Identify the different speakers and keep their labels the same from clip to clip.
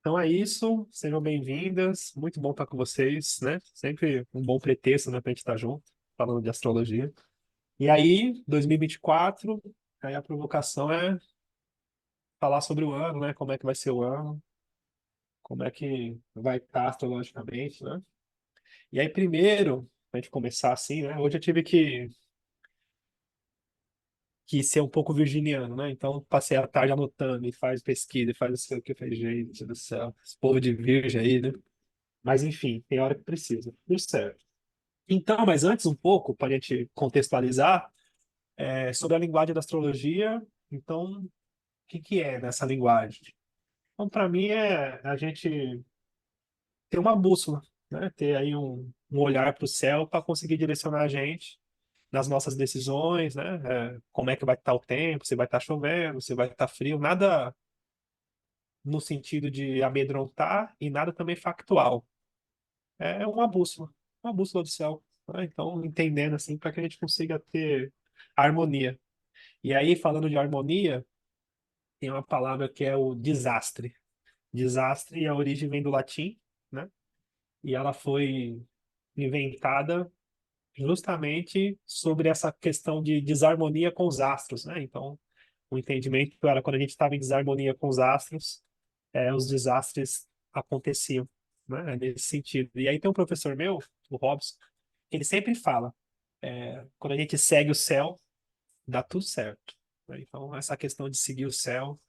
Speaker 1: Então é isso, sejam bem-vindas, muito bom estar com vocês, né? Sempre um bom pretexto, né, pra gente estar junto, falando de astrologia. E aí, 2024, aí a provocação é falar sobre o ano, né? Como é que vai ser o ano, como é que vai estar astrologicamente, né? E aí, primeiro, pra gente começar assim, né? Hoje eu tive que ser um pouco virginiano, né? Então passei a tarde anotando e faz pesquisa, e faz não sei o que, eu falei, gente do céu, esse povo de virgem aí, né? Mas enfim, tem hora que precisa. Tudo certo. Então, mas antes um pouco, para a gente contextualizar, sobre a linguagem da astrologia, então, o que que é nessa linguagem? Então, para mim, é a gente ter uma bússola, né? Ter aí um olhar para o céu para conseguir direcionar a gente nas nossas decisões, né? Como é que vai estar o tempo, se vai estar chovendo, se vai estar frio, nada no sentido de amedrontar e nada também factual. É uma bússola do céu, né? Então, entendendo assim, para que a gente consiga ter harmonia. E aí, falando de harmonia, tem uma palavra que é o desastre. Desastre, a origem vem do latim, né? E ela foi inventada justamente sobre essa questão de desarmonia com os astros, né? Então, o entendimento era quando a gente estava em desarmonia com os astros, os desastres aconteciam, né? Nesse sentido. E aí tem um professor meu, o Robson, que ele sempre fala, quando a gente segue o céu, dá tudo certo, né? Então, essa questão de seguir o céu,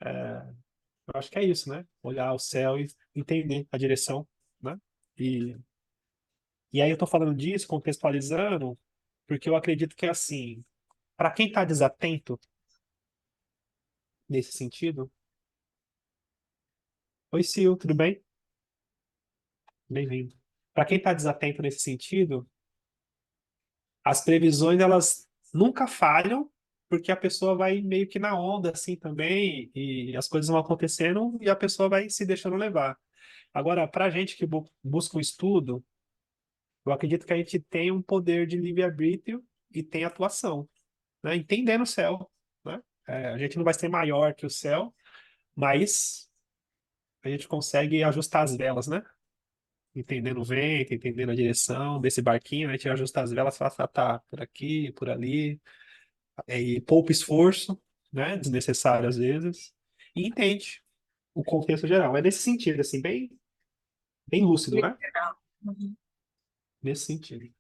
Speaker 1: eu acho que é isso, né? Olhar o céu e entender a direção, né? E, e aí eu tô falando disso, contextualizando, porque eu acredito que é assim, para quem está desatento nesse sentido, oi, Sil, tudo bem? Bem-vindo. Para quem está desatento nesse sentido, as previsões elas nunca falham, porque a pessoa vai meio que na onda assim também, e as coisas vão acontecendo e a pessoa vai se deixando levar. Agora, para a gente que busca um estudo, eu acredito que a gente tem um poder de livre-arbítrio e tem atuação, né? Entendendo o céu, né? A gente não vai ser maior que o céu, mas a gente consegue ajustar as velas, né? Entendendo o vento, entendendo a direção desse barquinho, a gente ajusta as velas, fala, tá, por aqui, por ali, e poupa esforço, né? Desnecessário às vezes, e entende o contexto geral. É nesse sentido, assim, bem lúcido, né?
Speaker 2: Literal. Uhum.
Speaker 1: Nesse sentido.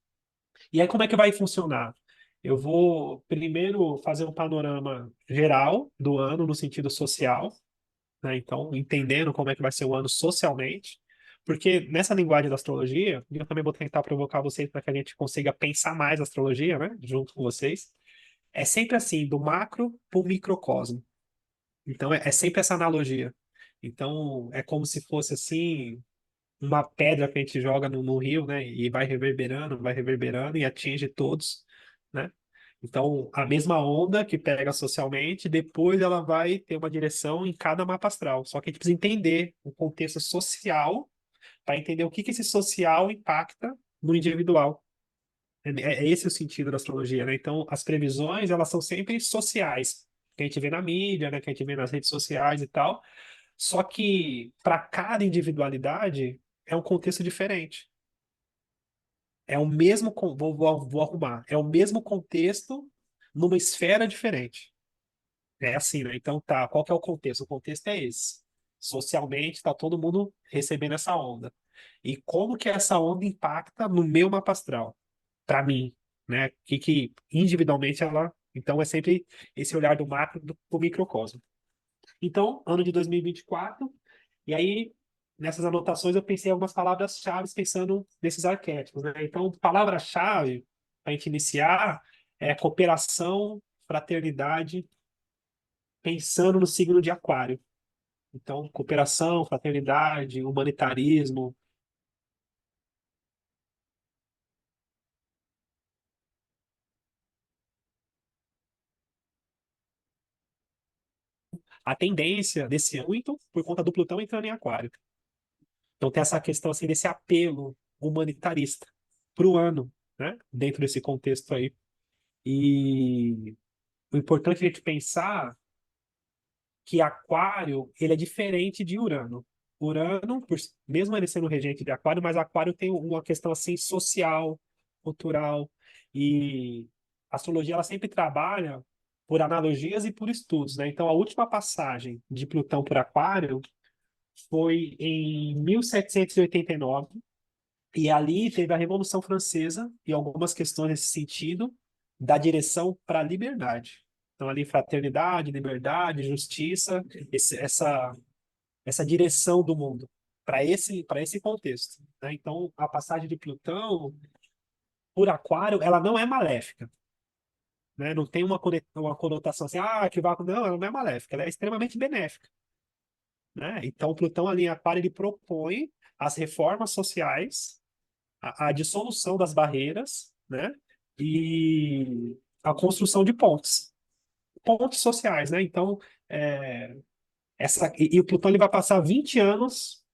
Speaker 1: E aí, como é que vai funcionar? Eu vou primeiro fazer um panorama geral do ano no sentido social, né? Então, entendendo como é que vai ser o ano socialmente, porque nessa linguagem da astrologia, e eu também vou tentar provocar vocês para que a gente consiga pensar mais a astrologia, né? Junto com vocês, é sempre assim, do macro para o microcosmo. Então, é sempre essa analogia. Então, é como se fosse assim uma pedra que a gente joga no rio, né? E vai reverberando e atinge todos, né? Então, a mesma onda que pega socialmente, depois ela vai ter uma direção em cada mapa astral. Só que a gente precisa entender o contexto social para entender o que que esse social impacta no individual. É esse o sentido da astrologia, né? Então, as previsões, elas são sempre sociais, que a gente vê na mídia, né? Que a gente vê nas redes sociais e tal. Só que para cada individualidade é um contexto diferente. É o mesmo, vou arrumar, é o mesmo contexto numa esfera diferente. É assim, né? Então tá, qual que é o contexto? O contexto é esse. Socialmente está todo mundo recebendo essa onda. E como que essa onda impacta no meu mapa astral? Para mim, né? Que individualmente ela. Então é sempre esse olhar do macro do microcosmo. Então, ano de 2024, e aí, nessas anotações, eu pensei em algumas palavras-chave pensando nesses arquétipos, né? Então, palavra-chave para a gente iniciar é cooperação, fraternidade, pensando no signo de Aquário. Então, cooperação, fraternidade, humanitarismo, a tendência desse ano, muito por conta do Plutão entrando em Aquário. Então, tem essa questão assim desse apelo humanitarista para o ano, né? Dentro desse contexto aí. E o importante é a gente pensar que Aquário ele é diferente de Urano. Urano, mesmo ele sendo regente de Aquário, mas Aquário tem uma questão assim social, cultural e a astrologia ela sempre trabalha por analogias e por estudos, né? Então a última passagem de Plutão por Aquário foi em 1789 e ali teve a Revolução Francesa e algumas questões nesse sentido da direção para a liberdade. Então, ali, fraternidade, liberdade, justiça, essa direção do mundo para esse contexto, né? Então, a passagem de Plutão por Aquário, ela não é maléfica, né? Não tem uma conotação assim, ah, que vai. Não, ela não é maléfica, ela é extremamente benéfica, né? Então, Plutão ali em Aquário, ele propõe as reformas sociais a dissolução das barreiras, né? E a construção de pontes sociais, né? Então, é, e o Plutão ele vai passar 20 anos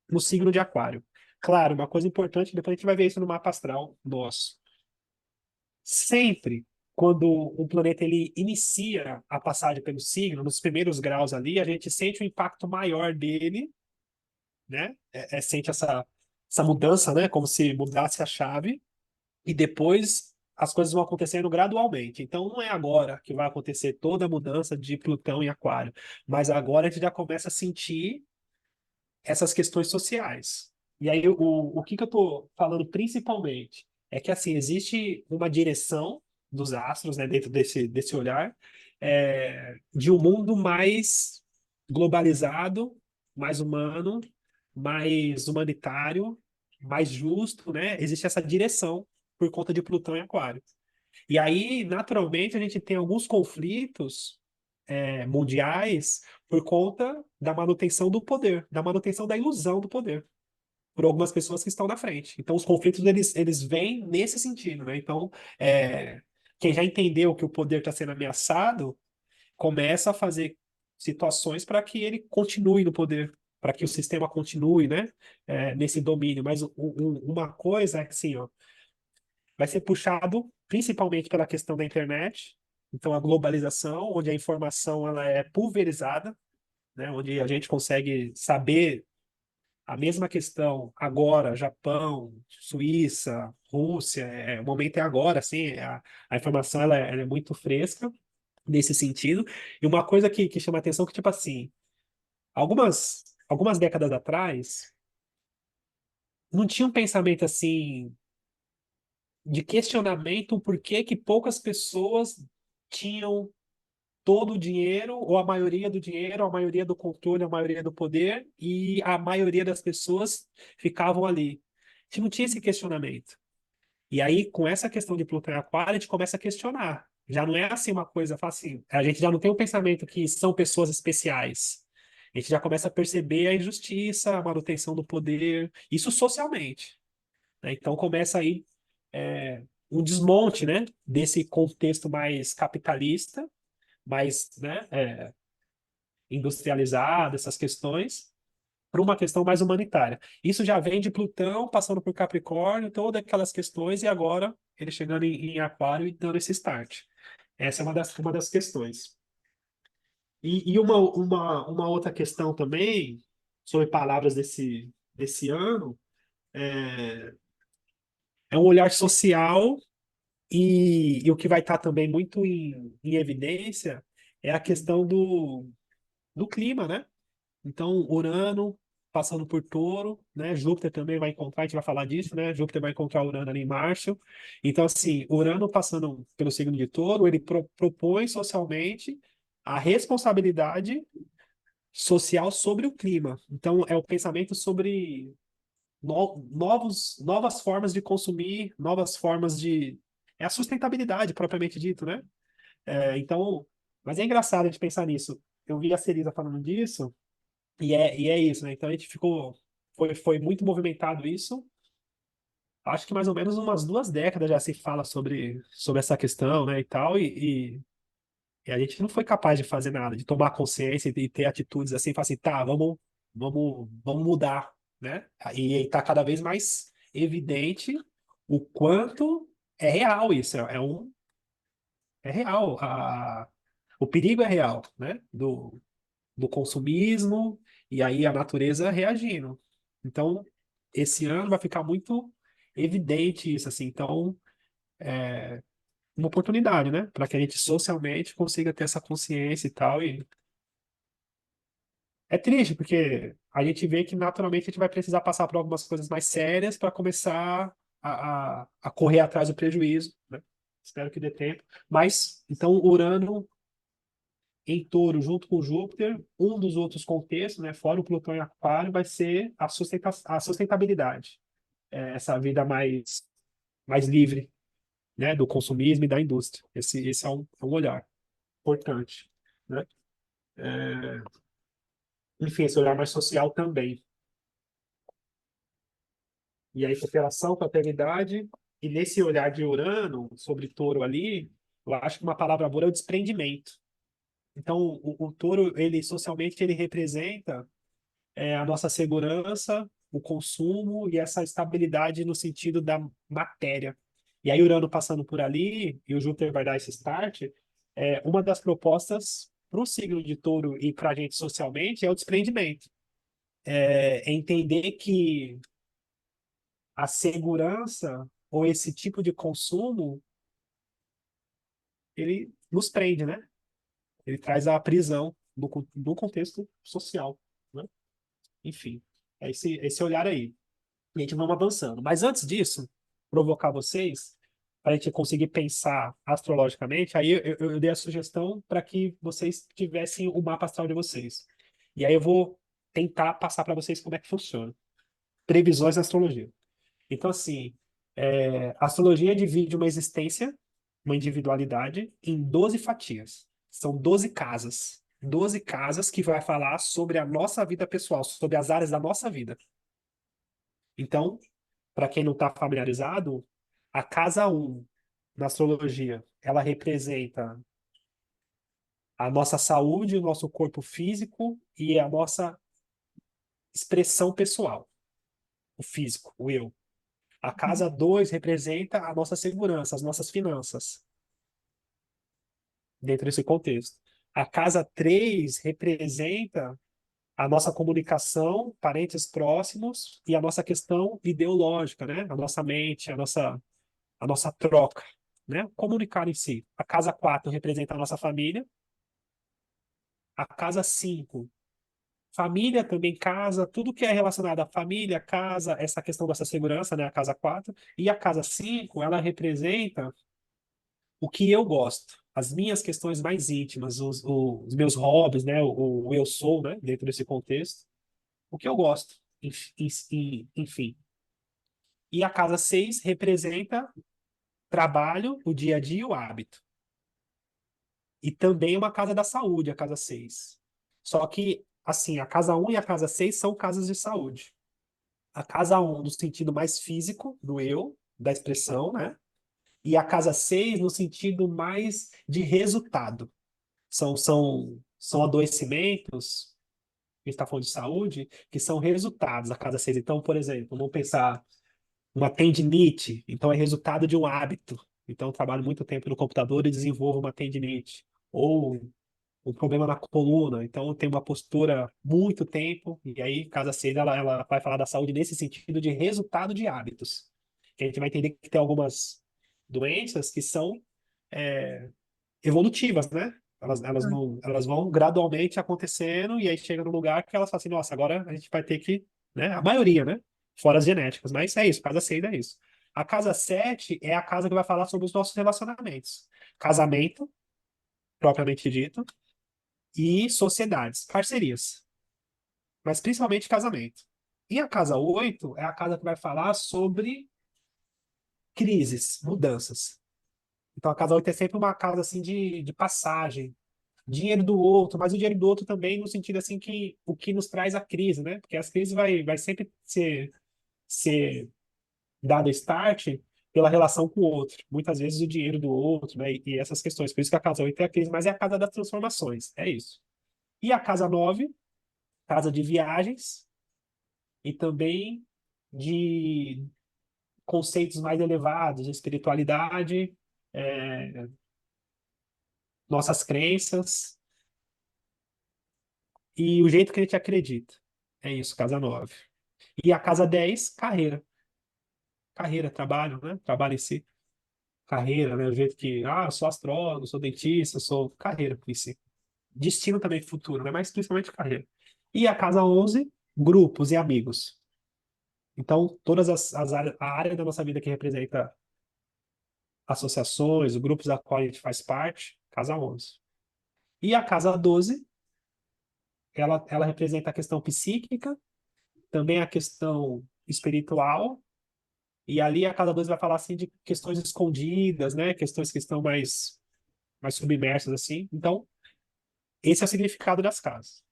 Speaker 1: no signo de Aquário. Claro, uma coisa importante, depois a gente vai ver isso no mapa astral nosso. Sempre quando um planeta ele inicia a passagem pelo signo, nos primeiros graus ali, a gente sente o impacto maior dele, né? Sente essa mudança, né? Como se mudasse a chave. E depois as coisas vão acontecendo gradualmente. Então não é agora que vai acontecer toda a mudança de Plutão em Aquário, mas agora a gente já começa a sentir essas questões sociais. E aí o que que eu estou falando principalmente é que assim existe uma direção dos astros, né, dentro desse olhar de um mundo mais globalizado, mais humano, mais humanitário, mais justo, né? Existe essa direção por conta de Plutão em Aquário. E aí, naturalmente, a gente tem alguns conflitos mundiais por conta da manutenção do poder, da manutenção da ilusão do poder, por algumas pessoas que estão na frente. Então, os conflitos, eles vêm nesse sentido, né? Então, é, quem já entendeu que o poder está sendo ameaçado, começa a fazer situações para que ele continue no poder, para que o sistema continue, né? Nesse domínio. Mas uma coisa é que, assim, ó, vai ser puxado principalmente pela questão da internet, então a globalização, onde a informação ela é pulverizada, né, onde a gente consegue saber a mesma questão agora, Japão, Suíça, Rússia, o momento é agora, assim, a informação ela é muito fresca nesse sentido. E uma coisa que chama atenção que, tipo assim, algumas décadas atrás, não tinha um pensamento assim de questionamento por que que poucas pessoas tinham todo o dinheiro, ou a maioria do dinheiro, a maioria do controle, a maioria do poder, e a maioria das pessoas ficavam ali. A gente não tinha esse questionamento. E aí, com essa questão de Plutão e Aquário, a gente começa a questionar. Já não é assim uma coisa fácil. A gente já não tem o pensamento que são pessoas especiais. A gente já começa a perceber a injustiça, a manutenção do poder, isso socialmente, né? Então começa aí um desmonte, né, desse contexto mais capitalista, mais, né, industrializado, essas questões, para uma questão mais humanitária. Isso já vem de Plutão, passando por Capricórnio, todas aquelas questões, e agora ele chegando em Aquário e dando esse start. Essa é uma das questões. E uma outra questão também, sobre palavras desse ano, é um olhar social. E o que vai estar também muito em evidência é a questão do clima, né? Então, Urano passando por Touro, né? Júpiter também vai encontrar, a gente vai falar disso, né? Júpiter vai encontrar Urano ali em Março. Então, assim, Urano passando pelo signo de Touro, ele propõe socialmente a responsabilidade social sobre o clima. Então, é o pensamento sobre novas formas de consumir, novas formas de. É a sustentabilidade propriamente dito, né? Então, mas é engraçado a gente pensar nisso. Eu vi a Celisa falando disso, e é isso, né? Então a gente ficou. Foi muito movimentado isso. Acho que mais ou menos umas 2 décadas já se fala sobre essa questão, né? E tal, e a gente não foi capaz de fazer nada, de tomar consciência e ter atitudes assim, falar assim, tá, vamos mudar, né? E está cada vez mais evidente o quanto é real isso, é real. O perigo é real, né? Do consumismo e aí a natureza reagindo. Então, esse ano vai ficar muito evidente isso, assim. Então, uma oportunidade, né? Para que a gente socialmente consiga ter essa consciência e tal. E é triste, porque a gente vê que naturalmente a gente vai precisar passar por algumas coisas mais sérias para começar a correr atrás do prejuízo, né? Espero que dê tempo. Mas, então, Urano em Touro, junto com Júpiter, um dos outros contextos, né, fora o Plutão em Aquário, vai ser a sustentabilidade. Essa vida mais livre, né, do consumismo e da indústria. Esse é um olhar importante, né? É, enfim, esse olhar mais social também. E aí, cooperação, fraternidade, e nesse olhar de Urano sobre Touro ali, eu acho que uma palavra boa é o desprendimento. Então, o Touro, ele socialmente, ele representa a nossa segurança, o consumo e essa estabilidade no sentido da matéria. E aí, Urano passando por ali, e o Júpiter vai dar esse start, uma das propostas para o signo de Touro e para a gente socialmente é o desprendimento. É entender que a segurança ou esse tipo de consumo, ele nos prende, né? Ele traz a prisão no contexto social, né? Enfim, é esse olhar aí. E a gente vamos avançando. Mas antes disso, provocar vocês, para a gente conseguir pensar astrologicamente, aí eu dei a sugestão para que vocês tivessem o mapa astral de vocês. E aí eu vou tentar passar para vocês como é que funciona. Previsões da astrologia. Então, assim, a astrologia divide uma existência, uma individualidade, em 12 fatias. São 12 casas. 12 casas que vai falar sobre a nossa vida pessoal, sobre as áreas da nossa vida. Então, para quem não está familiarizado, a casa um na astrologia, ela representa a nossa saúde, o nosso corpo físico e a nossa expressão pessoal, o físico, o eu. A casa 2 representa a nossa segurança, as nossas finanças, dentro desse contexto. A casa 3 representa a nossa comunicação, parentes próximos e a nossa questão ideológica, né? A nossa mente, a nossa troca, né? Comunicar em si. A casa 4 representa a nossa família. A casa 5, família também, casa, tudo que é relacionado à família, casa, essa questão dessa segurança, né? A casa 4. E a casa 5, ela representa o que eu gosto, as minhas questões mais íntimas, os meus hobbies, né? O eu sou, né? Dentro desse contexto, o que eu gosto, enfim. E a casa 6 representa trabalho, o dia a dia e o hábito. E também uma casa da saúde, a casa 6. Só que, assim, a casa um e a casa 6 são casas de saúde. A casa um no sentido mais físico, do eu, da expressão, né? E a casa 6 no sentido mais de resultado. São adoecimentos, a gente está falando de saúde, que são resultados da casa 6. Então, por exemplo, vamos pensar uma tendinite, então é resultado de um hábito. Então, eu trabalho muito tempo no computador e desenvolvo uma tendinite. Ou um problema na coluna, então tem uma postura muito tempo, e aí casa 6 ela vai falar da saúde nesse sentido de resultado de hábitos. Que a gente vai entender que tem algumas doenças que são evolutivas, né? Elas vão gradualmente acontecendo, e aí chega no lugar que elas falam assim, nossa, agora a gente vai ter que, né? A maioria, né? Fora as genéticas, mas é isso, casa 6 é isso. A casa 7 é a casa que vai falar sobre os nossos relacionamentos. Casamento, propriamente dito, e sociedades, parcerias, mas principalmente casamento. E a casa 8 é a casa que vai falar sobre crises, mudanças. Então a casa 8 é sempre uma casa assim de passagem, dinheiro do outro, mas o dinheiro do outro também no sentido assim que o que nos traz a crise, né? Porque as crises vai sempre ser dado start pela relação com o outro. Muitas vezes o dinheiro do outro, né? E essas questões. Por isso que a casa 8 é a crise, mas é a casa das transformações. É isso. E a casa 9, casa de viagens, e também de conceitos mais elevados, de espiritualidade, é, nossas crenças e o jeito que a gente acredita. É isso, casa 9. E a casa 10, carreira. Carreira, trabalho, né? Trabalho em si. Carreira, né? O jeito que, eu sou astrólogo, sou dentista, sou carreira em si. Destino também futuro, né? Mas principalmente carreira. E a casa 11, grupos e amigos. Então, todas as áreas, a área da nossa vida que representa associações, grupos da qual a gente faz parte, casa 11. E a casa 12, ela representa a questão psíquica, também a questão espiritual, e ali a casa 12 vai falar assim de questões escondidas, né? Questões que estão mais submersas assim. Então, esse é o significado das casas.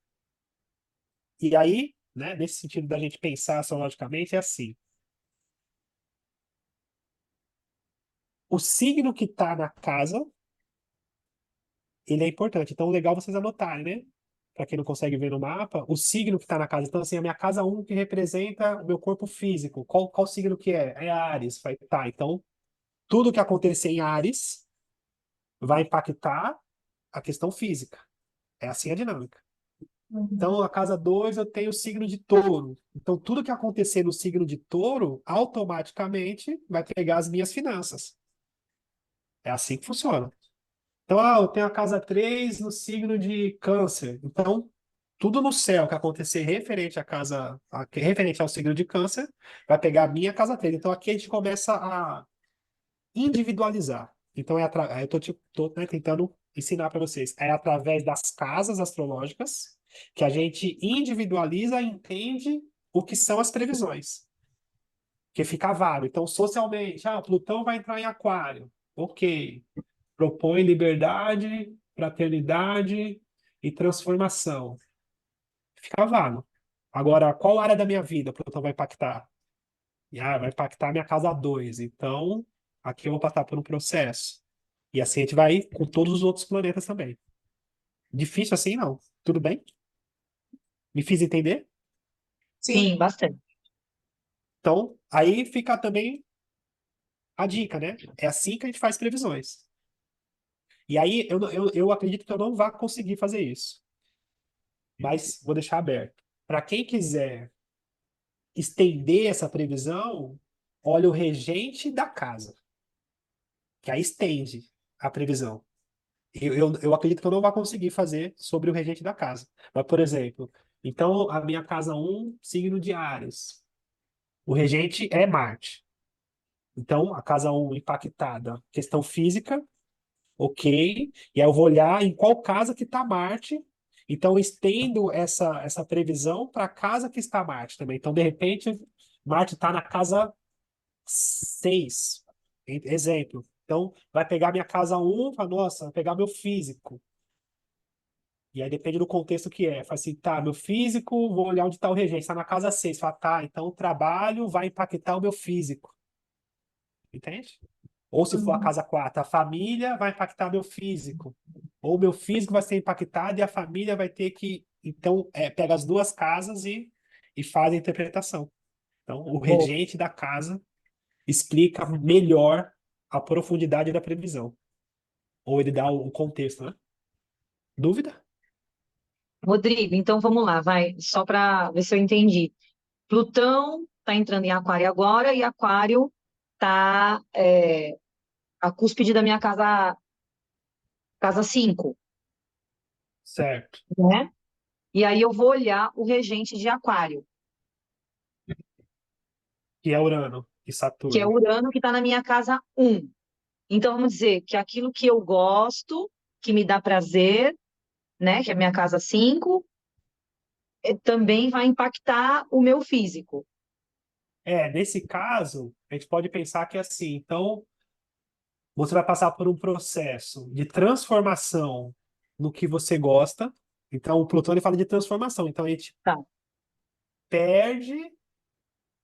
Speaker 1: E aí, né, nesse sentido da gente pensar astrologicamente, é assim: o signo que está na casa, ele é importante. Então, legal vocês anotarem, né? Para quem não consegue ver no mapa, o signo que está na casa. Então, assim, a minha casa um que representa o meu corpo físico. Qual signo que é? É Áries. Tá, então, tudo que acontecer em Áries vai impactar a questão física. É assim a dinâmica. Então, a casa 2 eu tenho o signo de touro. Então, tudo que acontecer no signo de touro, automaticamente vai pegar as minhas finanças. É assim que funciona. Então, eu tenho a casa 3 no signo de câncer. Então, tudo no céu que acontecer referente ao signo de câncer, vai pegar a minha casa 3. Então, aqui a gente começa a individualizar. Então, eu tô, né, tentando ensinar para vocês. É através das casas astrológicas que a gente individualiza e entende o que são as previsões. Que fica vago. Então, socialmente, Plutão vai entrar em Aquário. Ok. Propõe liberdade, fraternidade e transformação. Fica vago. Agora, qual área da minha vida Plutão vai impactar? Vai impactar a minha casa 2. Então, aqui eu vou passar por um processo. E assim a gente vai com todos os outros planetas também. Difícil assim, não. Tudo bem? Me fiz entender?
Speaker 2: Sim, bastante.
Speaker 1: Então, aí fica também a dica, né? É assim que a gente faz previsões. E aí, eu acredito que eu não vá conseguir fazer isso. Mas vou deixar aberto. Para quem quiser estender essa previsão, olha o regente da casa, que aí estende a previsão. Eu acredito que eu não vou conseguir fazer sobre o regente da casa. Mas, por exemplo, então a minha casa um signo de Áries. O regente é Marte. Então, a casa um impactada, questão física, ok. E aí eu vou olhar em qual casa que está Marte. Então, eu estendo essa previsão para a casa que está Marte também. Então, de repente, Marte está na casa 6. Exemplo. Então, vai pegar minha casa um, fala, nossa, vai pegar meu físico. E aí depende do contexto que é. Fala assim, tá, meu físico, vou olhar onde está o regente. Está na casa 6. Fala, tá, então o trabalho vai impactar o meu físico. Entende? Ou se for a
Speaker 2: Uhum.
Speaker 1: casa 4, a família vai impactar meu físico. Ou meu físico vai ser impactado e a família vai ter que. Então, pega as duas casas e faz a interpretação. Então, o
Speaker 2: Boa.
Speaker 1: regente da casa explica melhor a profundidade da previsão. Ou ele dá o contexto, né? Dúvida?
Speaker 2: Rodrigo, então vamos lá, vai, só para ver se eu entendi. Plutão está entrando em Aquário agora e Aquário está a cúspide da minha casa 5,
Speaker 1: Certo.
Speaker 2: né? E aí eu vou olhar o regente de Aquário,
Speaker 1: Que é Urano e
Speaker 2: que é
Speaker 1: Saturno.
Speaker 2: Urano, que está na minha casa 1. Então vamos dizer que aquilo que eu gosto, que me dá prazer, né, que é a minha casa 5, também vai impactar o meu físico.
Speaker 1: Nesse caso, a gente pode pensar que é assim, então você vai passar por um processo de transformação no que você gosta. Então, o Plutão ele fala de transformação. Então, a gente
Speaker 2: Tá.
Speaker 1: perde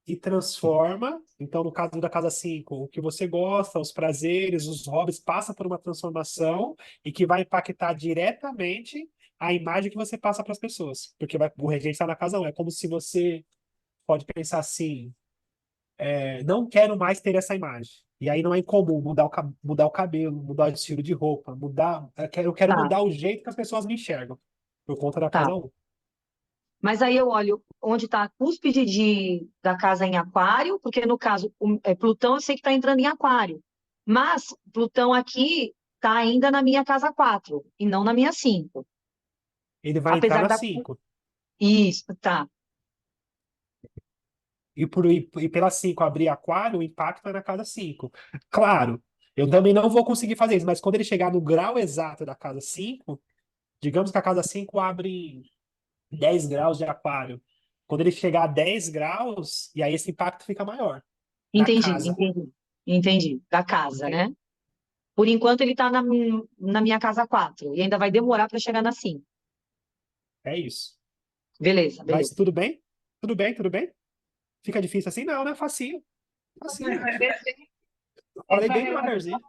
Speaker 1: e transforma. Então, no caso da casa 5, o que você gosta, os prazeres, os hobbies, passa por uma transformação e que vai impactar diretamente a imagem que você passa para as pessoas. Porque o regente está na casa 1. É como se você pode pensar assim, não quero mais ter essa imagem. E aí não é incomum mudar o cabelo, mudar o estilo de roupa, mudar. Eu quero
Speaker 2: Tá,
Speaker 1: mudar o jeito que as pessoas me enxergam, por conta da
Speaker 2: tá.
Speaker 1: casa um.
Speaker 2: Mas aí eu olho onde está a cúspide da casa em aquário, porque no caso, Plutão eu sei que está entrando em aquário. Mas Plutão aqui está ainda na minha casa 4 e não na minha 5.
Speaker 1: Ele vai entrar
Speaker 2: Apesar
Speaker 1: na
Speaker 2: da.
Speaker 1: 5.
Speaker 2: Isso, tá.
Speaker 1: E pela 5 abrir aquário, o impacto é na casa 5. Claro, eu também não vou conseguir fazer isso, mas quando ele chegar no grau exato da casa 5, digamos que a casa 5 abre em 10 graus de aquário. Quando ele chegar a 10 graus, e aí esse impacto fica maior na
Speaker 2: Entendi,
Speaker 1: casa.
Speaker 2: entendi. Entendi. Da casa,
Speaker 1: Entende?
Speaker 2: né? Por enquanto ele está na minha casa 4 e ainda vai demorar para chegar na 5.
Speaker 1: É isso.
Speaker 2: Beleza,
Speaker 1: Mas
Speaker 2: beleza.
Speaker 1: tudo bem? Tudo bem, tudo bem? Fica difícil assim? Não, né? Facinho. Facinho. Falei
Speaker 3: Essa
Speaker 1: bem
Speaker 3: relação,
Speaker 1: devagarzinho.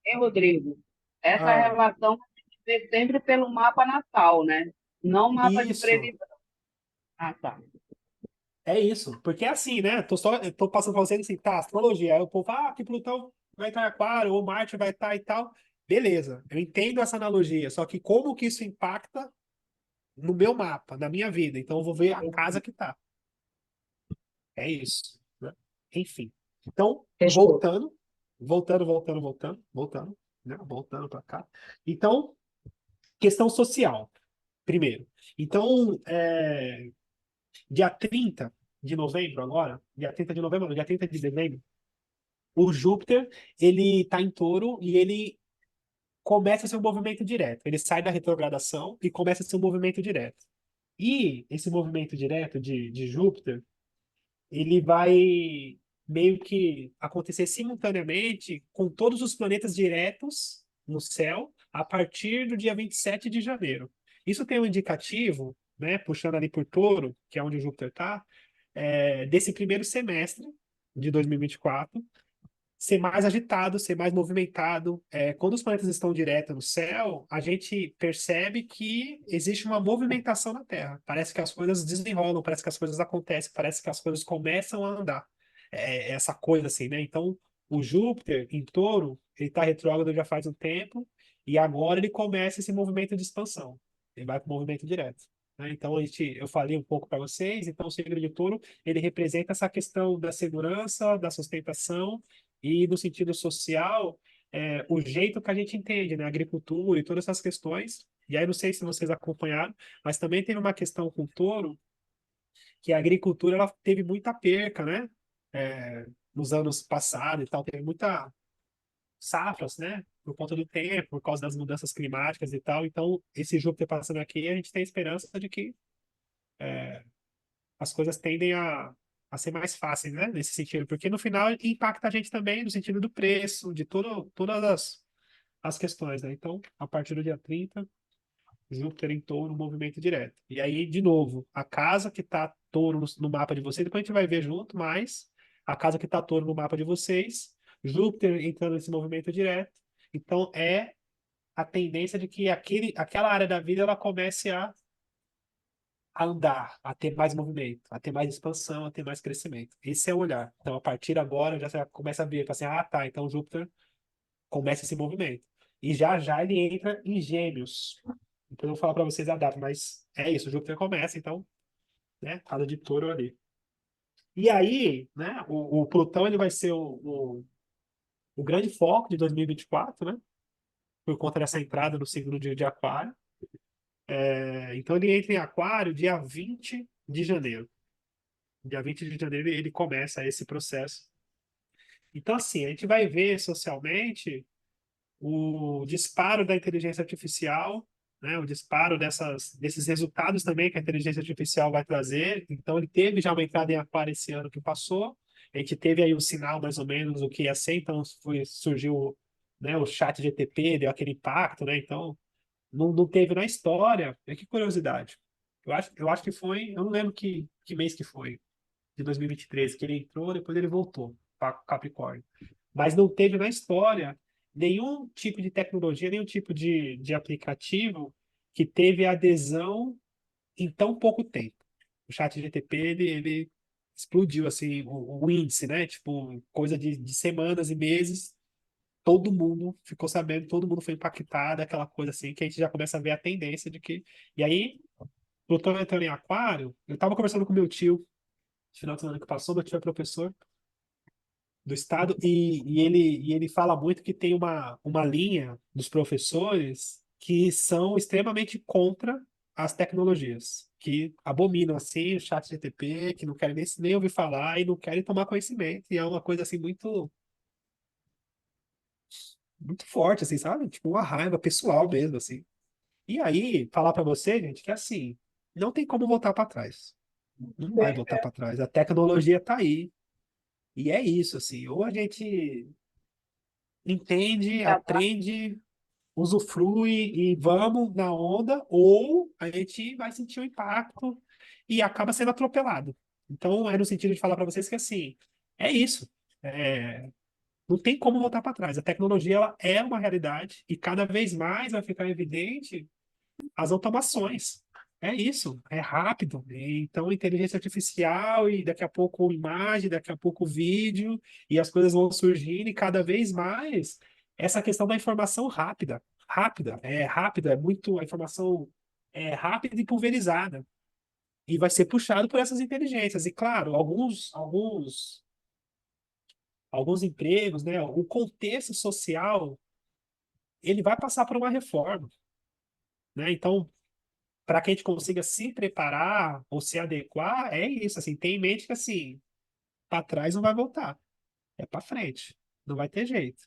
Speaker 3: hein, Rodrigo? Essa
Speaker 1: Ah,
Speaker 3: relação a gente vê sempre pelo mapa natal, né? Não mapa de
Speaker 1: isso.
Speaker 3: previsão. Ah, tá.
Speaker 1: É isso. Porque é assim, né? Eu tô passando pra vocês assim, tá, astrologia. Aí o povo, que Plutão vai estar em Aquário, ou Marte vai estar e tal. Beleza, eu entendo essa analogia. Só que como que isso impacta no meu mapa, na minha vida? Então eu vou ver a casa que tá. É isso, né? Enfim. Então,
Speaker 2: Fechou.
Speaker 1: voltando, né? Voltando para cá. Então, questão social, primeiro. Então, dia 30 de novembro agora, dia 30 de novembro, não, dia 30 de dezembro, o Júpiter, ele está em Touro e ele começa a ser um movimento direto. Ele sai da retrogradação e começa a ser um movimento direto. E esse movimento direto de Júpiter, ele vai meio que acontecer simultaneamente com todos os planetas diretos no céu a partir do dia 27 de janeiro. Isso tem um indicativo, né, puxando ali por Touro, que é onde o Júpiter está, desse primeiro semestre de 2024 ser mais agitado, ser mais movimentado. Quando os planetas estão direto no céu, a gente percebe que existe uma movimentação na Terra. Parece que as coisas desenrolam, parece que as coisas acontecem, parece que as coisas começam a andar. Essa coisa assim, né? Então, o Júpiter em Touro, ele está retrógrado já faz um tempo, e agora ele começa esse movimento de expansão. Ele vai para o movimento direto. Né? Então, eu falei um pouco para vocês. Então, o signo de Touro, ele representa essa questão da segurança, da sustentação e no sentido social, o jeito que a gente entende, né? A agricultura e todas essas questões. E aí, não sei se vocês acompanharam, mas também teve uma questão com o touro, que a agricultura ela teve muita perca, né? Nos anos passados e tal, teve muita safras, né? Por conta do tempo, por causa das mudanças climáticas e tal. Então, esse Júpiter passando aqui, a gente tem esperança de que as coisas tendem a ser mais fáceis, né? Nesse sentido, porque no final impacta a gente também no sentido do preço, de todas as questões, né? Então, a partir do dia 30, Júpiter em touro, movimento direto. E aí, de novo, a casa que está touro no mapa de vocês, depois a gente vai ver junto, mas a casa que está touro no mapa de vocês, Júpiter entrando nesse movimento direto. Então, é a tendência de que aquela área da vida ela comece a andar, a ter mais movimento, a ter mais expansão, a ter mais crescimento. Esse é o olhar. Então, a partir agora, já você começa a ver, fala assim, tá, então Júpiter começa esse movimento. E já já ele entra em Gêmeos. Então, eu vou falar para vocês a data, mas é isso, Júpiter começa, então, né, casa de touro ali. E aí, né, o Plutão ele vai ser o grande foco de 2024, né, por conta dessa entrada no signo de Aquário. Então, ele entra em Aquário dia 20 de janeiro. Dia 20 de janeiro ele começa esse processo. Então, assim, a gente vai ver socialmente o disparo da inteligência artificial, né, o disparo desses resultados também que a inteligência artificial vai trazer. Então, ele teve já uma entrada em aquário esse ano que passou. A gente teve aí um sinal mais ou menos do que ia ser, então surgiu, né, o chat GTP, deu aquele impacto, né? Então, não teve na história. Que curiosidade. Eu acho que foi, eu não lembro que mês que foi, de 2023, que ele entrou, depois ele voltou para Capricórnio. Mas não teve na história nenhum tipo de tecnologia, nenhum tipo de aplicativo que teve adesão em tão pouco tempo. O chat GTP, ele explodiu assim o índice, né? Tipo, coisa de semanas e meses, todo mundo ficou sabendo, todo mundo foi impactado, aquela coisa assim, que a gente já começa a ver a tendência de que. E aí, Plutão entrando em Aquário, eu tava conversando com meu tio, no final de semana que passou, meu tio é professor do estado, e ele fala muito que tem uma linha dos professores que são extremamente contra as tecnologias, que abominam assim o chat GTP, que não querem nem ouvir falar e não querem tomar conhecimento, e é uma coisa assim muito forte, assim, sabe? Tipo uma raiva pessoal mesmo, assim. E aí, falar pra você, gente, que assim, não tem como voltar para trás. Não vai voltar para trás. A tecnologia tá aí. E é isso, assim. Ou a gente entende,
Speaker 3: Já tá,
Speaker 1: aprende, usufrui e vamos na onda, ou a gente vai sentir o impacto e acaba sendo atropelado. Então, é no sentido de falar para vocês que assim, é isso. É, não tem como voltar para trás. A tecnologia ela é uma realidade e cada vez mais vai ficar evidente as automações. É isso, é rápido. Então, inteligência artificial e daqui a pouco imagem, daqui a pouco vídeo, e as coisas vão surgindo e cada vez mais essa questão da informação rápida. Rápida, é muito, a informação é rápida e pulverizada. E vai ser puxado por essas inteligências. E claro, alguns empregos, né? O contexto social, ele vai passar por uma reforma, né? Então, para que a gente consiga se preparar ou se adequar, é isso, assim, tem em mente que assim, para trás não vai voltar, é para frente, não vai ter jeito.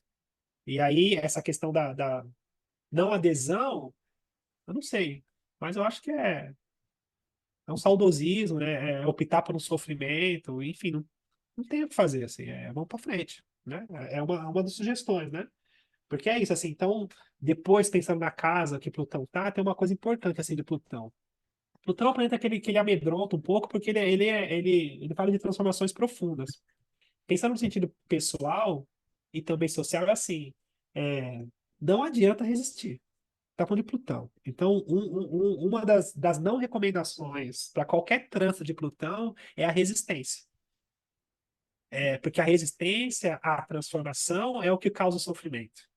Speaker 1: E aí, essa questão da não adesão, eu não sei, mas eu acho que é um saudosismo, né? É optar por um sofrimento, enfim, não tem o que fazer, assim, vamos para frente, né? É uma das sugestões, né? Porque é isso, assim, então, depois pensando na casa que Plutão tá, tem uma coisa importante, assim, de Plutão. Plutão é um planeta que ele amedronta um pouco, porque ele fala de transformações profundas. Pensando no sentido pessoal e também social, é assim: é, não adianta resistir. Tá falando de Plutão. Então, uma das não recomendações para qualquer trânsito de Plutão é a resistência. Porque a resistência à transformação é o que causa o sofrimento.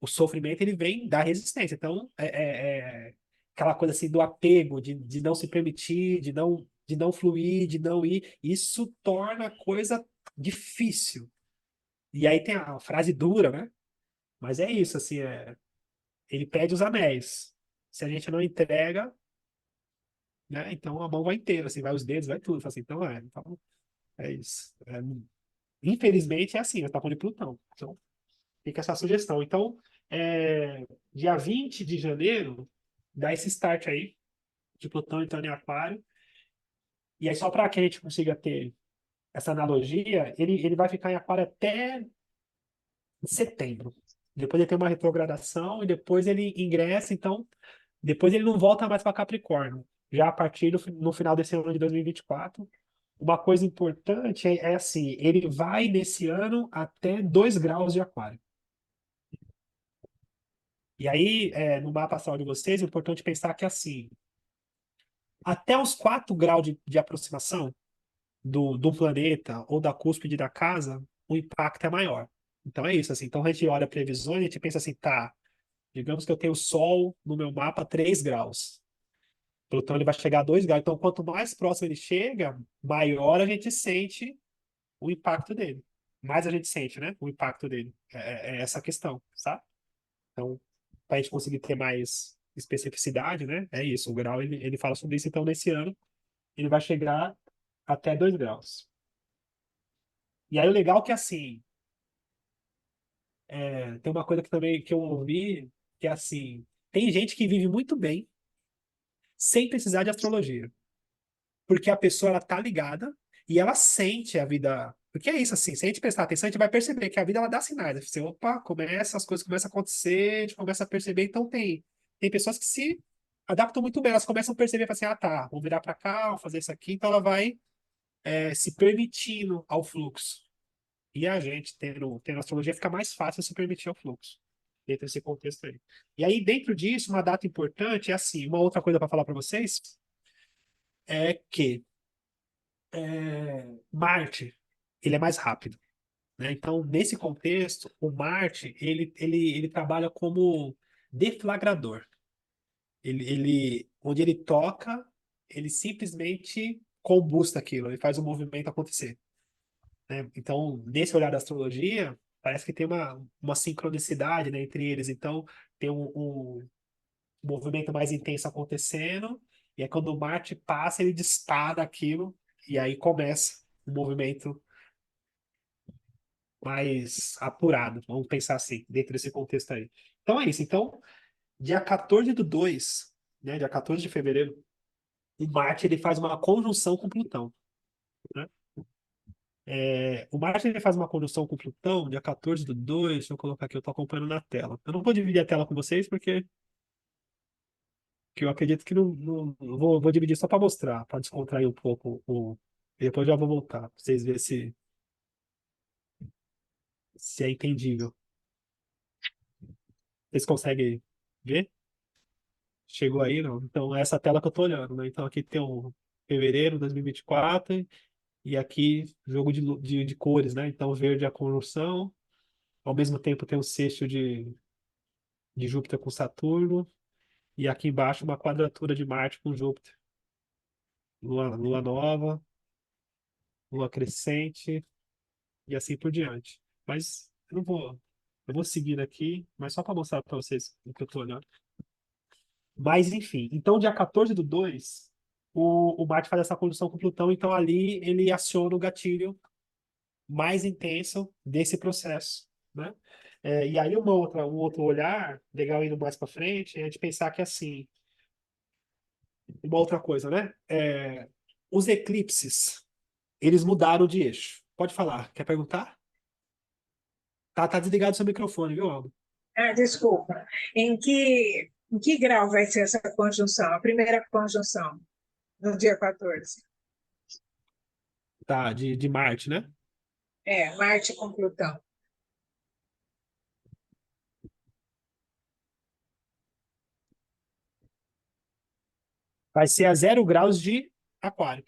Speaker 1: O sofrimento ele vem da resistência. Então, aquela coisa assim do apego, de não se permitir, de não fluir, de não ir, isso torna a coisa difícil. E aí tem a frase dura, né? Mas é isso, assim, ele pede os anéis. Se a gente não entrega, né? Então a mão vai inteira, assim, vai os dedos, vai tudo. Fala assim, então é isso. Infelizmente é assim, eu tá falando de Plutão. Então, fica essa sugestão. Então, dia 20 de janeiro, dá esse start aí, de Plutão entrando em Aquário. E aí, só para que a gente consiga ter essa analogia, ele vai ficar em Aquário até setembro. Depois ele tem uma retrogradação e depois ele ingressa, então, depois ele não volta mais para Capricórnio. Já a partir no final desse ano de 2024. Uma coisa importante é assim, ele vai nesse ano até 2 graus de Aquário. E aí, no mapa astral de vocês, é importante pensar que assim, até os 4 graus de aproximação do planeta ou da cúspide da casa, o impacto é maior. Então é isso, assim. Então a gente olha previsões e a gente pensa assim, tá, digamos que eu tenho Sol no meu mapa a 3 graus. Plutão ele vai chegar a 2 graus. Então, quanto mais próximo ele chega, maior a gente sente o impacto dele. Mais a gente sente, né? O impacto dele. É essa a questão, sabe? Então, para a gente conseguir ter mais especificidade, né? É isso. O grau, ele fala sobre isso. Então, nesse ano, ele vai chegar até 2 graus. E aí, o legal é que, assim, tem uma coisa que também que eu ouvi, que é assim, tem gente que vive muito bem sem precisar de astrologia. Porque a pessoa, ela tá ligada e ela sente a vida. Porque é isso, assim, se a gente prestar atenção, a gente vai perceber que a vida, ela dá sinais. Você, opa, começa, as coisas começam a acontecer, a gente começa a perceber. Então, tem pessoas que se adaptam muito bem, elas começam a perceber, falam assim, ah, tá, vou virar para cá, vou fazer isso aqui. Então, ela vai se permitindo ao fluxo. E a gente, tendo astrologia, fica mais fácil se permitir ao fluxo, dentro desse contexto aí. E aí, dentro disso, uma data importante é assim, uma outra coisa para falar para vocês é que Marte, ele é mais rápido, né? Então, nesse contexto, o Marte, ele trabalha como deflagrador. Onde ele toca, ele simplesmente combusta aquilo, ele faz o movimento acontecer, né? Então, nesse olhar da astrologia, parece que tem uma sincronicidade, né, entre eles. Então, tem um movimento mais intenso acontecendo, e aí quando o Marte passa, ele dispara aquilo, e aí começa o movimento mais apurado, vamos pensar assim, dentro desse contexto aí. Então é isso. Então, dia 14 do 2, né, dia 14 de fevereiro, o Marte ele faz uma conjunção com Plutão, né? O Marte ele faz uma conjunção com Plutão, dia 14 do 2, deixa eu colocar aqui, eu estou acompanhando na tela. Eu não vou dividir a tela com vocês, porque que eu acredito que vou dividir só para mostrar, para descontrair um pouco. E depois já vou voltar, para vocês verem se é entendível. Vocês conseguem ver? Chegou aí, não? Então, é essa tela que eu tô olhando, né? Então, aqui tem o fevereiro de 2024 e aqui jogo de cores, né? Então, verde é a conjunção, ao mesmo tempo tem o sexto de Júpiter com Saturno, e aqui embaixo uma quadratura de Marte com Júpiter. Lua nova, lua crescente e assim por diante. Mas eu vou seguir aqui, mas só para mostrar para vocês o que eu tô olhando. Mas, enfim, então dia 14 do 2, o Marte faz essa conjunção com Plutão, então ali ele aciona o gatilho mais intenso desse processo, né? E aí um outro olhar, legal indo mais para frente, é a gente pensar que assim, uma outra coisa, né? Os eclipses, eles mudaram de eixo. Pode falar, quer perguntar? Tá desligado seu microfone, viu, Aldo?
Speaker 4: Desculpa. Em que grau vai ser essa conjunção? A primeira conjunção, no dia 14.
Speaker 1: Tá, de Marte, né?
Speaker 4: Marte com Plutão.
Speaker 1: Vai ser a 0 graus de Aquário.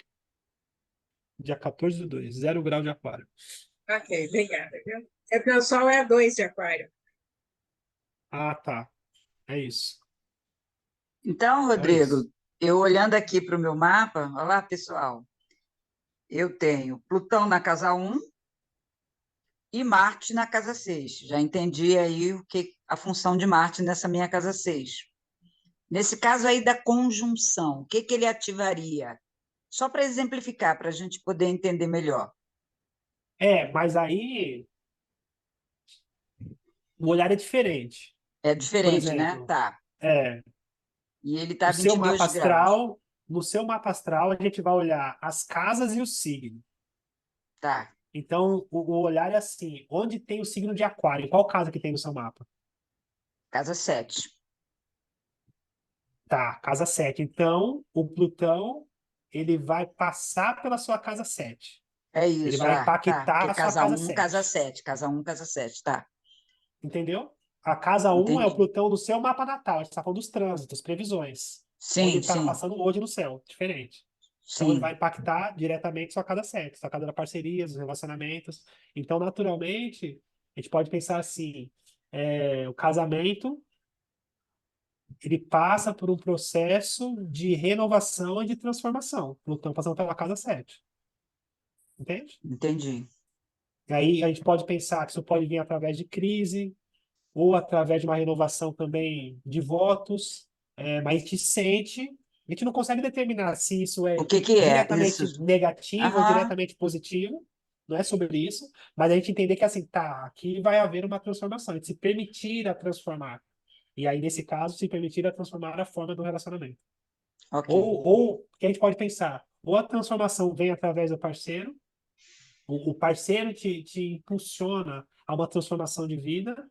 Speaker 1: Dia 14 do 2, 0 grau de Aquário.
Speaker 4: Ok, obrigada. Viu? Porque o Sol é 2 de Aquário.
Speaker 1: Ah, tá. É isso.
Speaker 5: Então,
Speaker 1: Então é
Speaker 5: Rodrigo,
Speaker 1: isso.
Speaker 5: eu olhando aqui para o meu mapa, olha lá, pessoal, eu tenho Plutão na casa 1 e Marte na casa 6. Já entendi aí a função de Marte nessa minha casa 6. Nesse caso aí da conjunção, o que ele ativaria? Só para exemplificar, para a gente poder entender melhor.
Speaker 1: Mas aí o olhar é diferente.
Speaker 5: É
Speaker 1: Por
Speaker 5: diferente, né?
Speaker 1: exemplo,
Speaker 5: Tá.
Speaker 1: é,
Speaker 5: E ele está
Speaker 1: o
Speaker 5: a
Speaker 1: seu mapa
Speaker 5: 22 graus.
Speaker 1: astral, no seu mapa astral, a gente vai olhar as casas e o signo.
Speaker 5: Tá.
Speaker 1: Então, o olhar é assim, onde tem o signo de Aquário? Qual casa que tem no seu mapa?
Speaker 5: Casa 7.
Speaker 1: Tá, casa 7. Então, o Plutão, ele vai passar pela sua casa 7.
Speaker 5: É
Speaker 1: Ele
Speaker 5: isso,
Speaker 1: vai
Speaker 5: tá. Porque
Speaker 1: impactar a sua
Speaker 5: casa
Speaker 1: casa
Speaker 5: 1, casa
Speaker 1: 7.
Speaker 5: 7. Casa 1, casa 7, tá.
Speaker 1: Entendeu? A casa 1 é o
Speaker 5: Entendi.
Speaker 1: Plutão do seu mapa natal. A gente está falando dos trânsitos, previsões. Onde
Speaker 5: Sim,
Speaker 1: ele está
Speaker 5: sim,
Speaker 1: passando hoje no céu. Diferente. Então, ele vai
Speaker 5: sim.
Speaker 1: impactar diretamente sua casa 7, sua casa da parceria, dos relacionamentos. Então, naturalmente, a gente pode pensar assim: o casamento ele passa por um processo de renovação e de transformação. Plutão passando pela casa 7. Entende?
Speaker 5: Entendi.
Speaker 1: E aí a gente pode pensar que isso pode vir através de crise, ou através de uma renovação também de votos, mas a gente sente, a gente não consegue determinar se isso
Speaker 5: O
Speaker 1: é
Speaker 5: que é isso?
Speaker 1: diretamente negativo ou
Speaker 5: Aham,
Speaker 1: diretamente positivo, não é sobre isso, mas a gente entender que assim, tá, aqui vai haver uma transformação, a gente se permitir a transformar. E aí, nesse caso, se permitir a transformar a forma do relacionamento.
Speaker 5: ok.
Speaker 1: Ou que a gente pode pensar, ou a transformação vem através do parceiro, o parceiro te impulsiona a uma transformação de vida,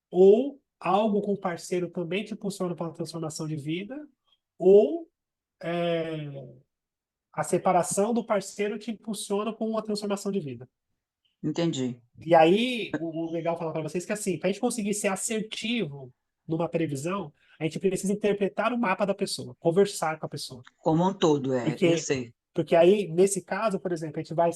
Speaker 1: ou algo com o parceiro também te impulsiona para uma transformação de vida, ou é, a separação do parceiro te impulsiona com uma transformação de vida.
Speaker 5: Entendi.
Speaker 1: E aí, o legal falar para vocês que assim, para a gente conseguir ser assertivo numa previsão, a gente precisa interpretar o mapa da pessoa, conversar com a pessoa.
Speaker 5: Como um todo, eu
Speaker 1: Porque
Speaker 5: sei.
Speaker 1: Porque aí, nesse caso, por exemplo, a gente vai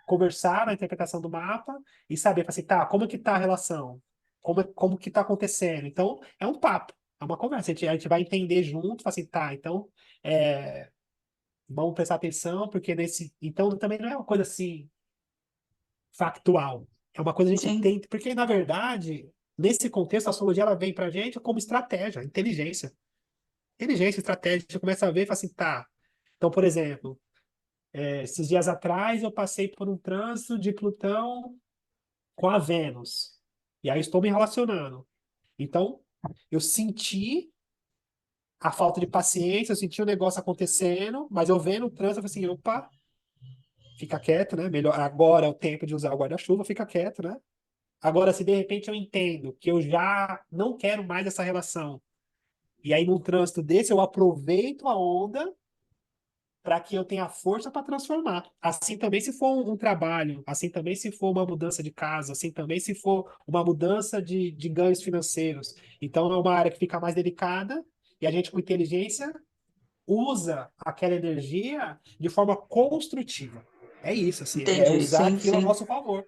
Speaker 1: conversar na interpretação do mapa e saber, assim, tá, como que tá a relação? Como que tá acontecendo? Então, é um papo, é uma conversa. A gente vai entender junto, fala assim, tá, então, é, vamos prestar atenção, porque nesse... Então, também não é uma coisa assim, factual. É uma coisa que a gente
Speaker 5: Sim,
Speaker 1: tem... Porque, na verdade, nesse contexto, a astrologia, ela vem pra gente como estratégia, inteligência. Inteligência, estratégia. A gente começa a ver e fala assim, tá. Então, por exemplo, esses dias atrás eu passei por um trânsito de Plutão com a Vênus. E aí eu estou me relacionando. Então, eu senti a falta de paciência, eu senti o negócio acontecendo, mas eu vendo o trânsito, eu falei assim, opa, fica quieto, né? Melhor, agora é o tempo de usar o guarda-chuva, fica quieto, né? Agora, se de repente eu entendo que eu já não quero mais essa relação, e aí num trânsito desse eu aproveito a onda para que eu tenha força para transformar. Assim também se for um trabalho, assim também se for uma mudança de casa, assim também se for uma mudança de ganhos financeiros. Então é uma área que fica mais delicada e a gente com inteligência usa aquela energia de forma construtiva. É isso, assim, é
Speaker 5: entendi.
Speaker 1: usar
Speaker 5: Sim,
Speaker 1: aquilo a
Speaker 5: sim.
Speaker 1: nosso favor.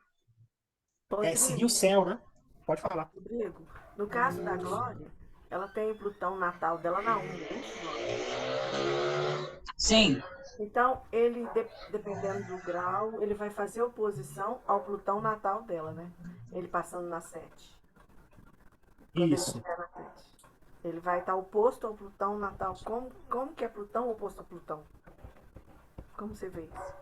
Speaker 1: É seguir o
Speaker 6: Rodrigo,
Speaker 1: céu, né? Pode falar.
Speaker 6: Rodrigo, no caso da Glória, ela tem o Plutão natal dela na 1, não é isso, Glória?
Speaker 5: Sim,
Speaker 6: Então, ele, dependendo do grau, ele vai fazer oposição ao Plutão natal dela, né? Ele passando na 7. Quando ele
Speaker 1: Isso.
Speaker 6: estiver na 7. Ele vai estar oposto ao Plutão natal. Como que é Plutão oposto a Plutão? Como você vê isso?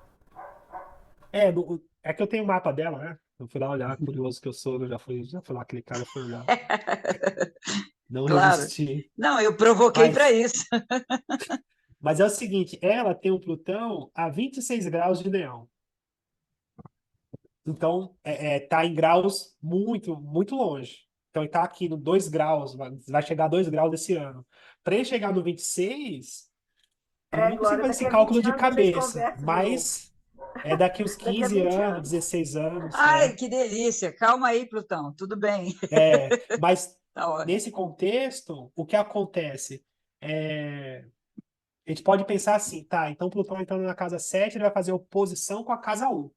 Speaker 1: É que eu tenho o mapa dela, né? Eu fui lá olhar, curioso que eu sou, eu já fui lá clicar, já fui olhar. Não
Speaker 5: claro.
Speaker 1: resisti.
Speaker 5: Não, eu provoquei para
Speaker 1: Mas,
Speaker 5: isso.
Speaker 1: mas é o seguinte, ela tem um Plutão a 26 graus de Leão. Então, tá em graus muito, muito longe. Então, ele tá aqui no 2 graus, vai chegar a 2 graus esse ano. Para ele chegar no 26, eu
Speaker 6: É,
Speaker 1: não consigo
Speaker 6: Glória,
Speaker 1: fazer
Speaker 6: daqui
Speaker 1: esse
Speaker 6: a 20
Speaker 1: cálculo de
Speaker 6: anos vocês
Speaker 1: cabeça,
Speaker 6: conversam de novo.
Speaker 1: mas é daqui uns
Speaker 6: Daqui a
Speaker 1: 15
Speaker 6: 20
Speaker 1: anos,
Speaker 6: anos.
Speaker 1: 16 anos,
Speaker 5: Ai, que delícia. Calma aí, Plutão. Tudo bem.
Speaker 1: Mas
Speaker 5: Tá ótimo.
Speaker 1: nesse contexto, o que acontece? É, a gente pode pensar assim, tá? Então, Plutão entrando na casa 7, ele vai fazer oposição com a casa um.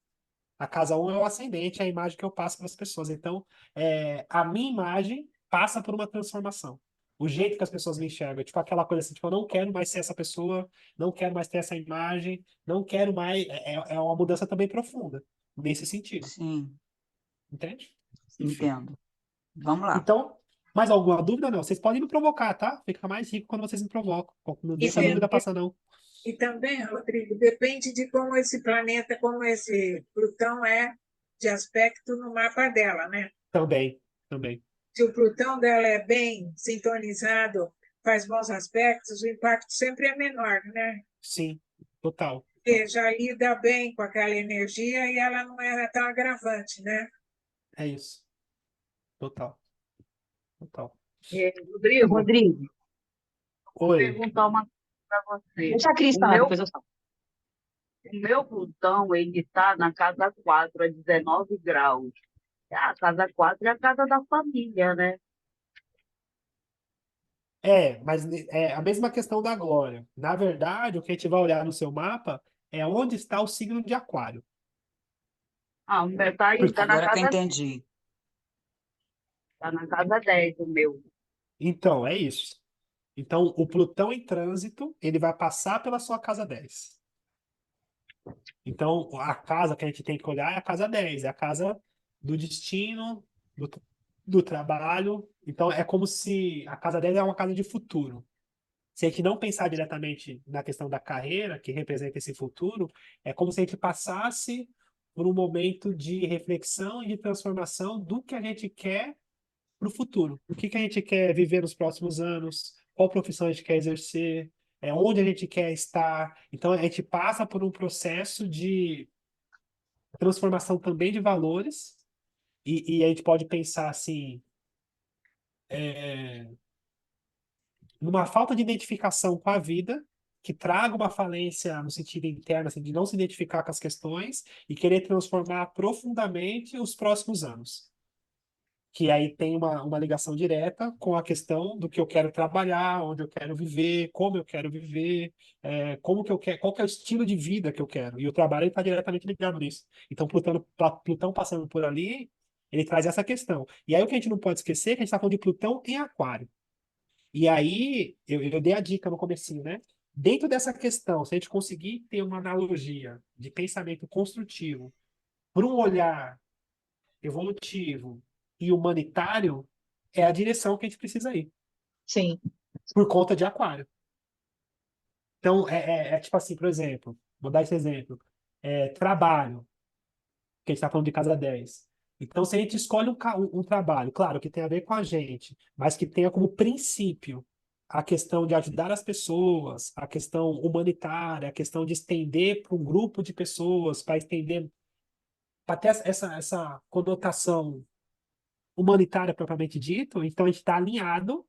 Speaker 1: A casa um é o ascendente, é a imagem que eu passo para as pessoas. Então, a minha imagem passa por uma transformação. O jeito que as pessoas me enxergam. Tipo aquela coisa assim, tipo, eu não quero mais ser essa pessoa, não quero mais ter essa imagem, não quero mais. É uma mudança também profunda, nesse sentido.
Speaker 5: Sim,
Speaker 1: Entende? Enfim.
Speaker 5: entendo. Vamos lá.
Speaker 1: Então, mais alguma dúvida? Não. Vocês podem me provocar, tá? Fica mais rico quando vocês me provocam. Não
Speaker 4: E,
Speaker 1: deixa a dúvida passar, não.
Speaker 4: e também, Rodrigo, depende de como esse planeta, como esse Plutão é de aspecto no mapa dela, né?
Speaker 1: Também, também.
Speaker 4: Se o Plutão dela é bem sintonizado, faz bons aspectos, o impacto sempre é menor, né?
Speaker 1: Sim, total.
Speaker 4: Porque já lida bem com aquela energia e ela não é tão agravante, né?
Speaker 1: É isso. Total, total.
Speaker 3: Rodrigo,
Speaker 2: Rodrigo,
Speaker 3: vou
Speaker 1: Oi.
Speaker 3: perguntar uma coisa para você.
Speaker 2: deixa a Cris
Speaker 3: O
Speaker 2: falar,
Speaker 3: meu,
Speaker 2: depois eu falo.
Speaker 3: o meu Plutão, ele está na casa 4 a 19 graus. A casa 4 é a casa da família, né?
Speaker 1: Mas é a mesma questão da Glória. Na verdade, o que a gente vai olhar no seu mapa é onde está o signo de Aquário.
Speaker 3: Ah, o meu tá aí,
Speaker 1: Porque-
Speaker 5: Agora que eu entendi.
Speaker 3: tá na casa 10 o meu.
Speaker 1: Então, é isso. Então, o Plutão em trânsito, ele vai passar pela sua casa 10. Então, a casa que a gente tem que olhar é a casa 10, é a casa do destino, do trabalho. Então, é como se a casa 10 é uma casa de futuro. Se a gente não pensar diretamente na questão da carreira, que representa esse futuro, é como se a gente passasse por um momento de reflexão e de transformação do que a gente quer para o futuro. O que que a gente quer viver nos próximos anos, qual profissão a gente quer exercer, onde a gente quer estar. Então, a gente passa por um processo de transformação também de valores, e a gente pode pensar assim, numa falta de identificação com a vida, que traga uma falência no sentido interno, assim, de não se identificar com as questões e querer transformar profundamente os próximos anos. que aí tem uma ligação direta com a questão do que eu quero trabalhar, onde eu quero viver, como eu quero viver, como que eu quero, qual que é o estilo de vida que eu quero. E o trabalho está diretamente ligado nisso. Então, Plutão passando por ali, ele traz essa questão. E aí o que a gente não pode esquecer é que a gente está falando de Plutão em Aquário. E aí, eu dei a dica no comecinho, né? Dentro dessa questão, se a gente conseguir ter uma analogia de pensamento construtivo para um olhar evolutivo e humanitário, é a direção que a gente precisa ir,
Speaker 2: Sim,
Speaker 1: por conta de Aquário. Então, é tipo assim, por exemplo, vou dar esse exemplo. Trabalho, que a gente está falando de casa 10. Então, se a gente escolhe um trabalho, claro, que tem a ver com a gente, mas que tenha como princípio a questão de ajudar as pessoas, a questão humanitária, a questão de estender para um grupo de pessoas, para estender, para ter essa conotação humanitária propriamente dito, então a gente está alinhado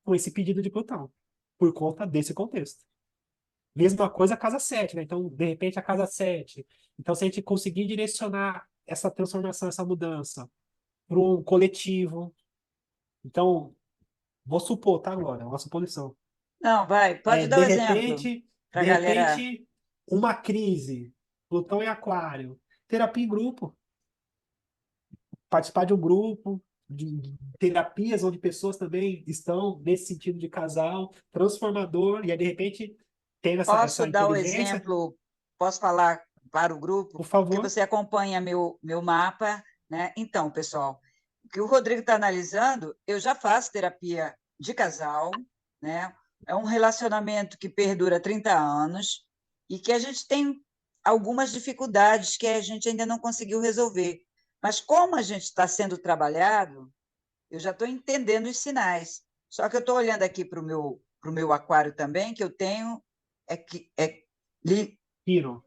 Speaker 1: com esse pedido de Plutão, por conta desse contexto. Mesma coisa a casa 7, né? Então, de repente, a casa 7. Então, se a gente conseguir direcionar essa transformação, essa mudança para um coletivo. Então, vou supor, tá, agora, é uma suposição.
Speaker 5: Não, vai,
Speaker 1: É,
Speaker 5: pode dar o exemplo para
Speaker 1: de
Speaker 5: a galera.
Speaker 1: repente, uma crise, Plutão em Aquário, terapia em grupo, participar de um grupo, de terapias onde pessoas também estão nesse sentido de casal, transformador, e aí, de repente, tendo
Speaker 5: Posso
Speaker 1: essa
Speaker 5: dar o
Speaker 1: inteligência,
Speaker 5: exemplo, posso falar para o grupo,
Speaker 1: por
Speaker 5: porque
Speaker 1: favor.
Speaker 5: você acompanha meu mapa, né? Então, pessoal, o que o Rodrigo está analisando, eu já faço terapia de casal, né? É um relacionamento que perdura 30 anos e que a gente tem algumas dificuldades que a gente ainda não conseguiu resolver. Mas como a gente está sendo trabalhado, eu já estou entendendo os sinais. Só que eu estou olhando aqui para o meu aquário também, que eu tenho é
Speaker 1: Quiro.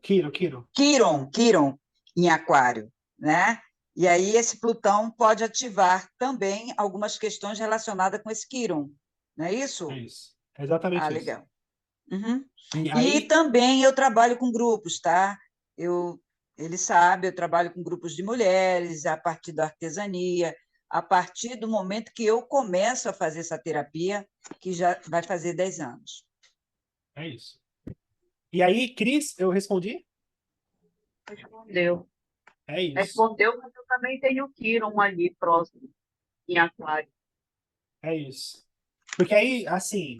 Speaker 5: Quiron em aquário, né? E aí esse Plutão pode ativar também algumas questões relacionadas com esse Quiron, não é
Speaker 1: É
Speaker 5: isso?
Speaker 1: isso. É
Speaker 5: Ah,
Speaker 1: exatamente isso.
Speaker 5: legal. Uhum.
Speaker 1: E
Speaker 5: E
Speaker 1: aí,
Speaker 5: também eu trabalho com grupos, tá? Ele sabe, eu trabalho com grupos de mulheres, a partir da artesania, a partir do momento que eu começo a fazer essa terapia, que já vai fazer 10 anos.
Speaker 1: é isso. E aí, Cris, eu respondi?
Speaker 3: Respondeu.
Speaker 1: É isso.
Speaker 3: Respondeu, mas eu também tenho Quiron ali próximo, em Aquário.
Speaker 1: É isso. Porque aí, assim,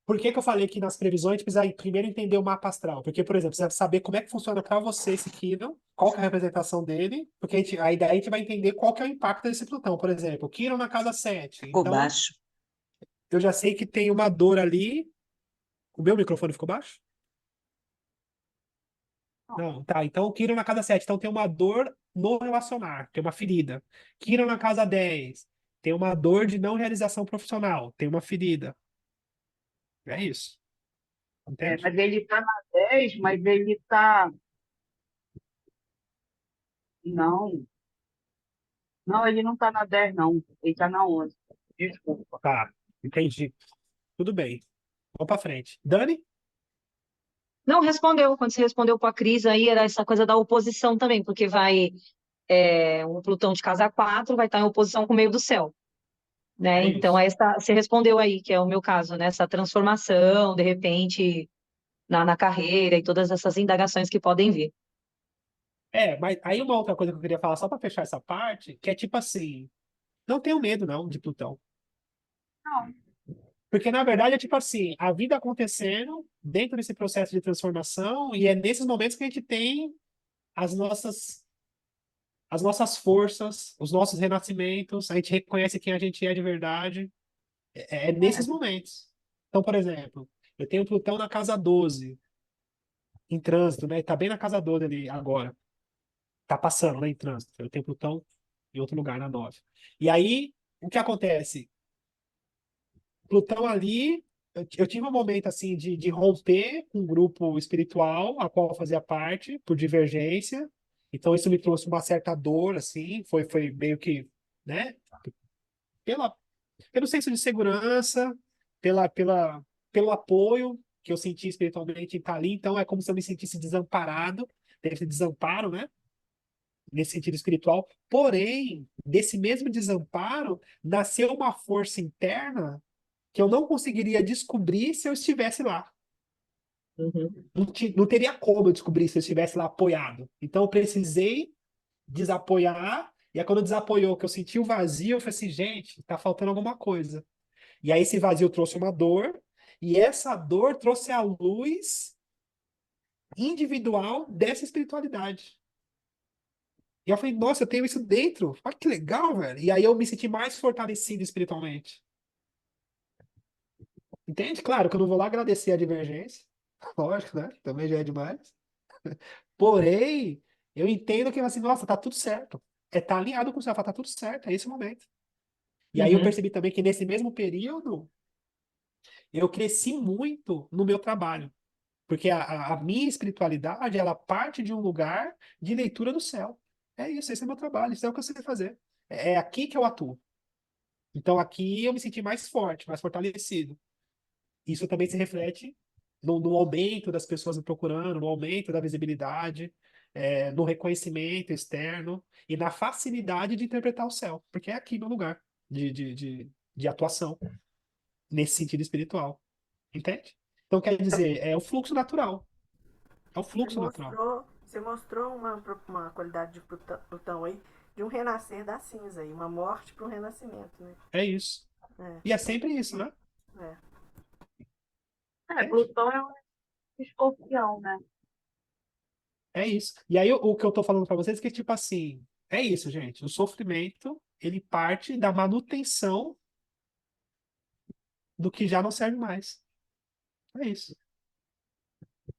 Speaker 1: por que que eu falei que nas previsões a gente precisa primeiro entender o mapa astral? Porque, por exemplo, você precisa saber como é que funciona para você esse Quirón, qual que é a representação dele, porque aí daí a gente vai entender qual que é o impacto desse Plutão. Por exemplo, Quirón na casa 7.
Speaker 5: Ficou
Speaker 1: Então,
Speaker 5: baixo.
Speaker 1: eu já sei que tem uma dor ali. O meu microfone ficou baixo? Não, tá. Então, Quirón na casa 7. Então, tem uma dor no relacionar, tem uma ferida. Quirón na casa 10. Tem uma dor de não realização profissional, tem uma ferida. É isso. Entende?
Speaker 3: Mas ele está na 10, mas ele está. Não, não, ele não está na 10, não. Ele está na 11. Desculpa.
Speaker 1: Tá, entendi. Tudo bem. Vamos pra frente. Dani?
Speaker 2: não respondeu. Quando você respondeu para a Cris, aí era essa coisa da oposição também, porque vai um Plutão de casa 4 vai estar em oposição com o meio do céu, né?
Speaker 1: É
Speaker 2: Então,
Speaker 1: isso.
Speaker 2: você respondeu aí, que é o meu caso, né? Essa transformação, de repente, na carreira e todas essas indagações que podem vir.
Speaker 1: Mas aí uma outra coisa que eu queria falar, só pra fechar essa parte, que é tipo assim, não tenho medo, não, de Plutão.
Speaker 3: Não,
Speaker 1: Porque, na verdade, é tipo assim, a vida acontecendo dentro desse processo de transformação, e é nesses momentos que a gente tem as nossas, as nossas forças, os nossos renascimentos, a gente reconhece quem a gente é de verdade. É nesses momentos. Então, por exemplo, eu tenho Plutão na casa 12 em trânsito, né? Tá bem na casa 12 ali agora. Tá passando lá em trânsito. Eu tenho Plutão em outro lugar, na 9. E aí, o que acontece? Plutão ali, eu tive um momento assim de romper com um grupo espiritual, a qual eu fazia parte, por divergência. Então, isso me trouxe uma certa dor, assim, foi meio que, né? Pela, pelo senso de segurança, pelo apoio que eu senti espiritualmente em estar ali. Então, é como se eu me sentisse desamparado, teve esse desamparo, né? nesse sentido espiritual. Porém, desse mesmo desamparo, nasceu uma força interna que eu não conseguiria descobrir se eu estivesse lá.
Speaker 2: Uhum.
Speaker 1: Não teria como eu descobrir se eu estivesse lá apoiado. Então, eu precisei desapoiar. E aí, quando desapoiou, que eu senti o vazio, eu falei assim, gente, tá faltando alguma coisa. E aí, esse vazio trouxe uma dor. E essa dor trouxe a luz individual dessa espiritualidade. E eu falei, nossa, eu tenho isso dentro. Olha que legal, velho. E aí eu me senti mais fortalecido espiritualmente. Entende? Claro que eu não vou lá agradecer a divergência. Lógico, né? Também já é demais. Porém, eu entendo que assim, nossa, tá tudo certo. É tá alinhado com o céu, tá tudo certo, é esse o momento. E aí eu
Speaker 2: Uhum.
Speaker 1: percebi também que nesse mesmo período, eu cresci muito no meu trabalho. Porque a minha espiritualidade, ela parte de um lugar de leitura do céu. É isso, esse é meu trabalho, isso é o que eu sei fazer. É aqui que eu atuo. Então aqui eu me senti mais forte, mais fortalecido. Isso também se reflete no aumento das pessoas me procurando, no aumento da visibilidade, no reconhecimento externo e na facilidade de interpretar o céu, porque é aqui meu lugar de atuação, nesse sentido espiritual. Entende? Então quer dizer, é o fluxo natural. É o fluxo natural.
Speaker 6: Você mostrou uma qualidade de Plutão aí, de um renascer da cinza aí, uma morte para um renascimento, né?
Speaker 1: É isso.
Speaker 6: É,
Speaker 1: E é sempre isso, né?
Speaker 6: é.
Speaker 1: Entende?
Speaker 3: Plutão é um escorpião, né?
Speaker 1: É isso. E aí o que eu tô falando para vocês é que, tipo assim, é isso, gente. O sofrimento, ele parte da manutenção do que já não serve mais. É isso.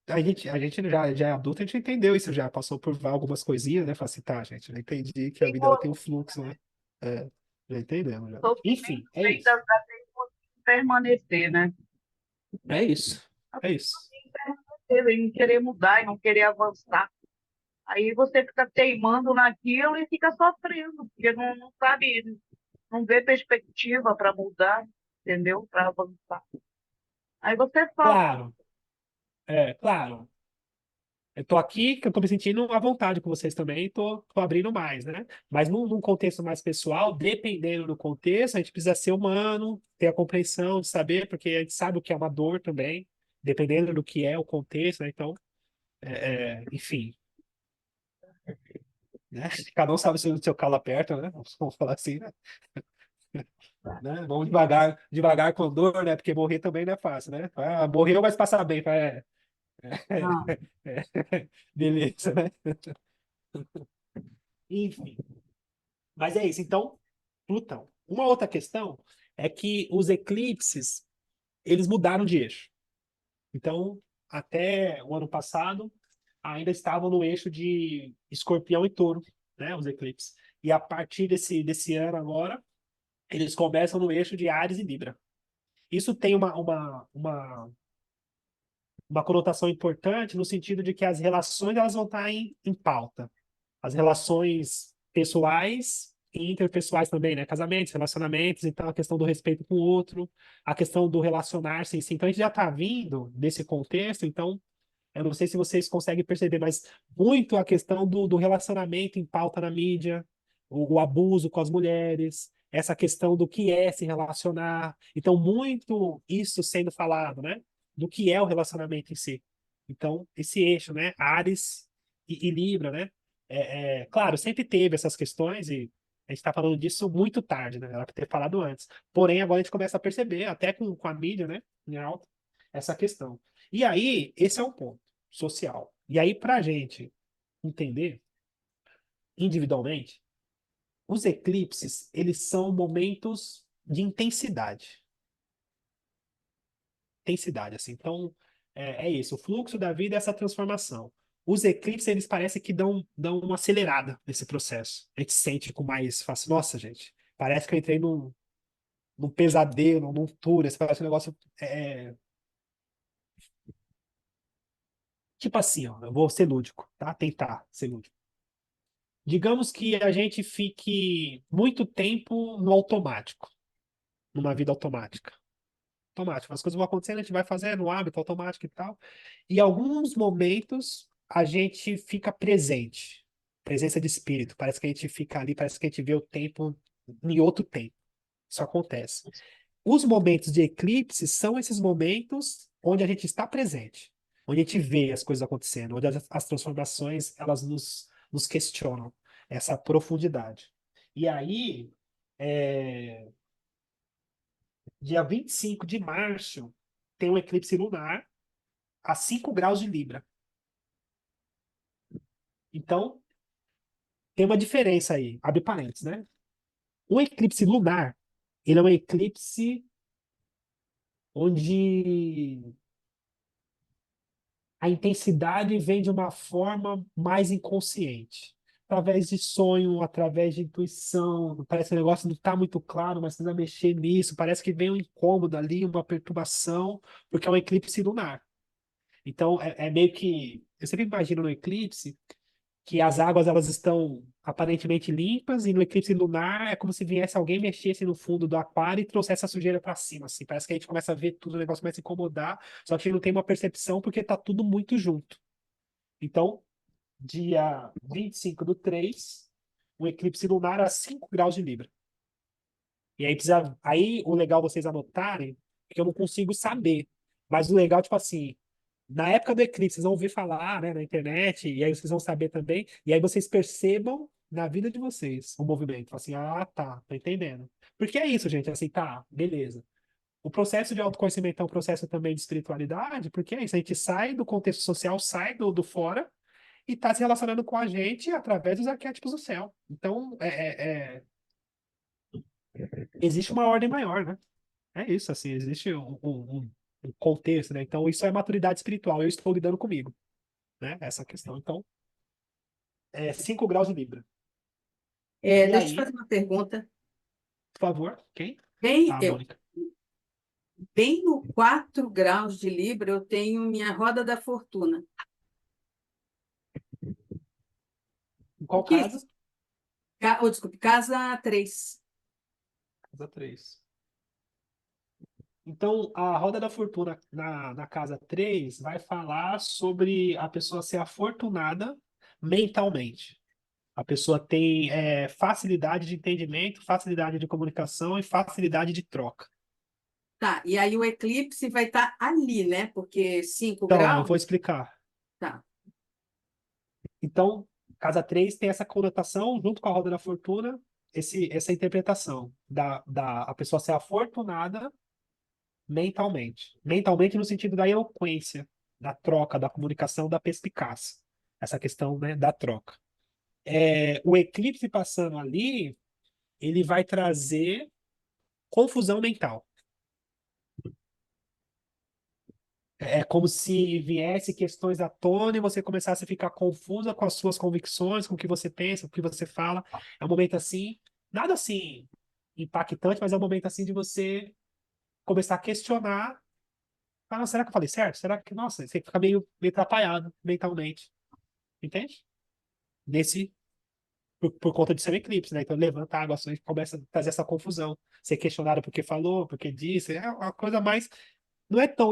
Speaker 1: A gente já é adulto, a gente entendeu isso já, passou por algumas coisinhas, né? Fala assim, tá, gente, já entendi que a
Speaker 3: Tem
Speaker 1: vida ela tem um
Speaker 3: o
Speaker 1: fluxo, né? É, já entendemos já.
Speaker 3: sofrimento
Speaker 1: Enfim, é
Speaker 3: vem
Speaker 1: isso.
Speaker 3: da permanecer, né?
Speaker 1: É isso. É isso.
Speaker 3: Em não querer mudar e não querer avançar. Aí você fica teimando naquilo e fica sofrendo, porque não sabe, não vê perspectiva para mudar, entendeu? Para avançar. Aí você sofre.
Speaker 1: Claro, claro. Eu tô aqui, que eu tô me sentindo à vontade com vocês também, tô abrindo mais, né? Mas num contexto mais pessoal, dependendo do contexto, a gente precisa ser humano, ter a compreensão de saber, porque a gente sabe o que é uma dor também, dependendo do que é o contexto, né? Então, enfim, né? Cada um sabe o seu calo aperta, né? Vamos falar assim, né? Vamos devagar, devagar com dor, né? Porque morrer também não é fácil, né? Ah, morreu, mas passar bem,
Speaker 3: Não.
Speaker 1: beleza, né? Enfim. Mas é isso. Então, Plutão. Uma outra questão é que os eclipses, eles mudaram de eixo. Então, até o ano passado, ainda estavam no eixo de Escorpião e Touro, né, os eclipses. E a partir desse ano agora, eles começam no eixo de Áries e Libra. Isso tem uma conotação importante no sentido de que as relações elas vão estar em pauta. As relações pessoais e interpessoais também, né? Casamentos, relacionamentos, então a questão do respeito com o outro, a questão do relacionar-se em si. Então a gente já está vindo desse contexto, então eu não sei se vocês conseguem perceber, mas muito a questão do relacionamento em pauta na mídia, o abuso com as mulheres, essa questão do que é se relacionar. Então, muito isso sendo falado, né? Do que é o relacionamento em si. Então, esse eixo, né? Áries e Libra, né? Claro, sempre teve essas questões e a gente está falando disso muito tarde, né? Era para ter falado antes. Porém, agora a gente começa a perceber, até com a mídia, né? Em alta, essa questão. E aí, esse é um ponto social. E aí, para a gente entender individualmente, os eclipses, eles são momentos de intensidade. Intensidade, assim. Então, é isso. O fluxo da vida é essa transformação. Os eclipses, eles parecem que dão uma acelerada nesse processo. A gente sente com mais fácil. Nossa, gente, parece que eu entrei num pesadelo, num túnel. Esse parece um negócio. Tipo assim, ó, eu vou ser lúdico, tá? Tentar ser lúdico. Digamos que a gente fique muito tempo no automático, numa vida automática. Automático. As coisas vão acontecendo, a gente vai fazendo no hábito automático e tal. E em alguns momentos a gente fica presente. presença de espírito. Parece que a gente fica ali, parece que a gente vê o tempo em outro tempo. Isso acontece. Os momentos de eclipse são esses momentos onde a gente está presente, onde a gente vê as coisas acontecendo, onde as transformações elas nos questionam, essa profundidade. E aí, é, dia 25 de março, tem um eclipse lunar a 5 graus de Libra. Então, tem uma diferença aí, abre parênteses, né? O eclipse lunar, ele é um eclipse onde a intensidade vem de uma forma mais inconsciente, através de sonho, através de intuição. Parece que o negócio não está muito claro, mas precisa mexer nisso. Parece que vem um incômodo ali, uma perturbação, porque é um eclipse lunar. Então, é meio que. Eu sempre imagino no eclipse que as águas elas estão aparentemente limpas e no eclipse lunar é como se viesse alguém mexesse no fundo do aquário e trouxesse a sujeira para cima, assim. Parece que a gente começa a ver tudo, o negócio começa a incomodar, só que a gente não tem uma percepção porque tá tudo muito junto. Então, dia 25 do 3, o eclipse lunar a 5 graus de Libra. E aí precisa, aí o legal vocês anotarem, que eu não consigo saber. Mas o legal, tipo assim, na época do eclipse, vocês vão ouvir falar, né, na internet, e aí vocês vão saber também, e aí vocês percebam na vida de vocês o movimento. Assim, ah, tá, tô entendendo. Porque é isso, gente, assim, tá, beleza. O processo de autoconhecimento é um processo também de espiritualidade, porque é isso, a gente sai do contexto social, sai do fora, e tá se relacionando com a gente através dos arquétipos do céu. Então, existe uma ordem maior, né? É isso, assim, existe um contexto, né? Então, isso é maturidade espiritual. Eu estou lidando comigo, né? Essa questão. Então, 5 graus de Libra. E
Speaker 7: Deixa eu te
Speaker 1: aí,
Speaker 7: fazer uma pergunta.
Speaker 1: por favor, quem?
Speaker 7: Bem,
Speaker 1: Ah, Mônica.
Speaker 7: bem no 4 graus de Libra, eu tenho minha roda da fortuna.
Speaker 1: Em
Speaker 7: O
Speaker 1: qual
Speaker 7: que é
Speaker 1: casa?
Speaker 7: isso? Desculpe, casa 3.
Speaker 1: Casa 3. Então, a roda da fortuna na casa 3 vai falar sobre a pessoa ser afortunada mentalmente. A pessoa tem facilidade de entendimento, facilidade de comunicação e facilidade de troca.
Speaker 7: Tá, e aí o eclipse vai estar ali, né? Porque 5
Speaker 1: Então, eu vou
Speaker 7: graus.
Speaker 1: explicar.
Speaker 7: Tá.
Speaker 1: Então, casa 3 tem essa conotação, junto com a roda da fortuna, essa interpretação da a pessoa ser afortunada mentalmente. Mentalmente no sentido da eloquência, da troca, da comunicação, da perspicácia. Essa questão, né, da troca. O eclipse passando ali, ele vai trazer confusão mental. É como se viesse questões à tona e você começasse a ficar confusa com as suas convicções, com o que você pensa, com o que você fala. É um momento assim, nada assim impactante, mas é um momento assim de você começar a questionar. Ah, será que eu falei certo? Será que, nossa, você fica meio atrapalhado mentalmente. Entende? Nesse, por conta de ser um eclipse, né? Então levanta a água, assim, começa a trazer essa confusão. Ser questionado por que falou, por que disse. É uma coisa mais. Não é tão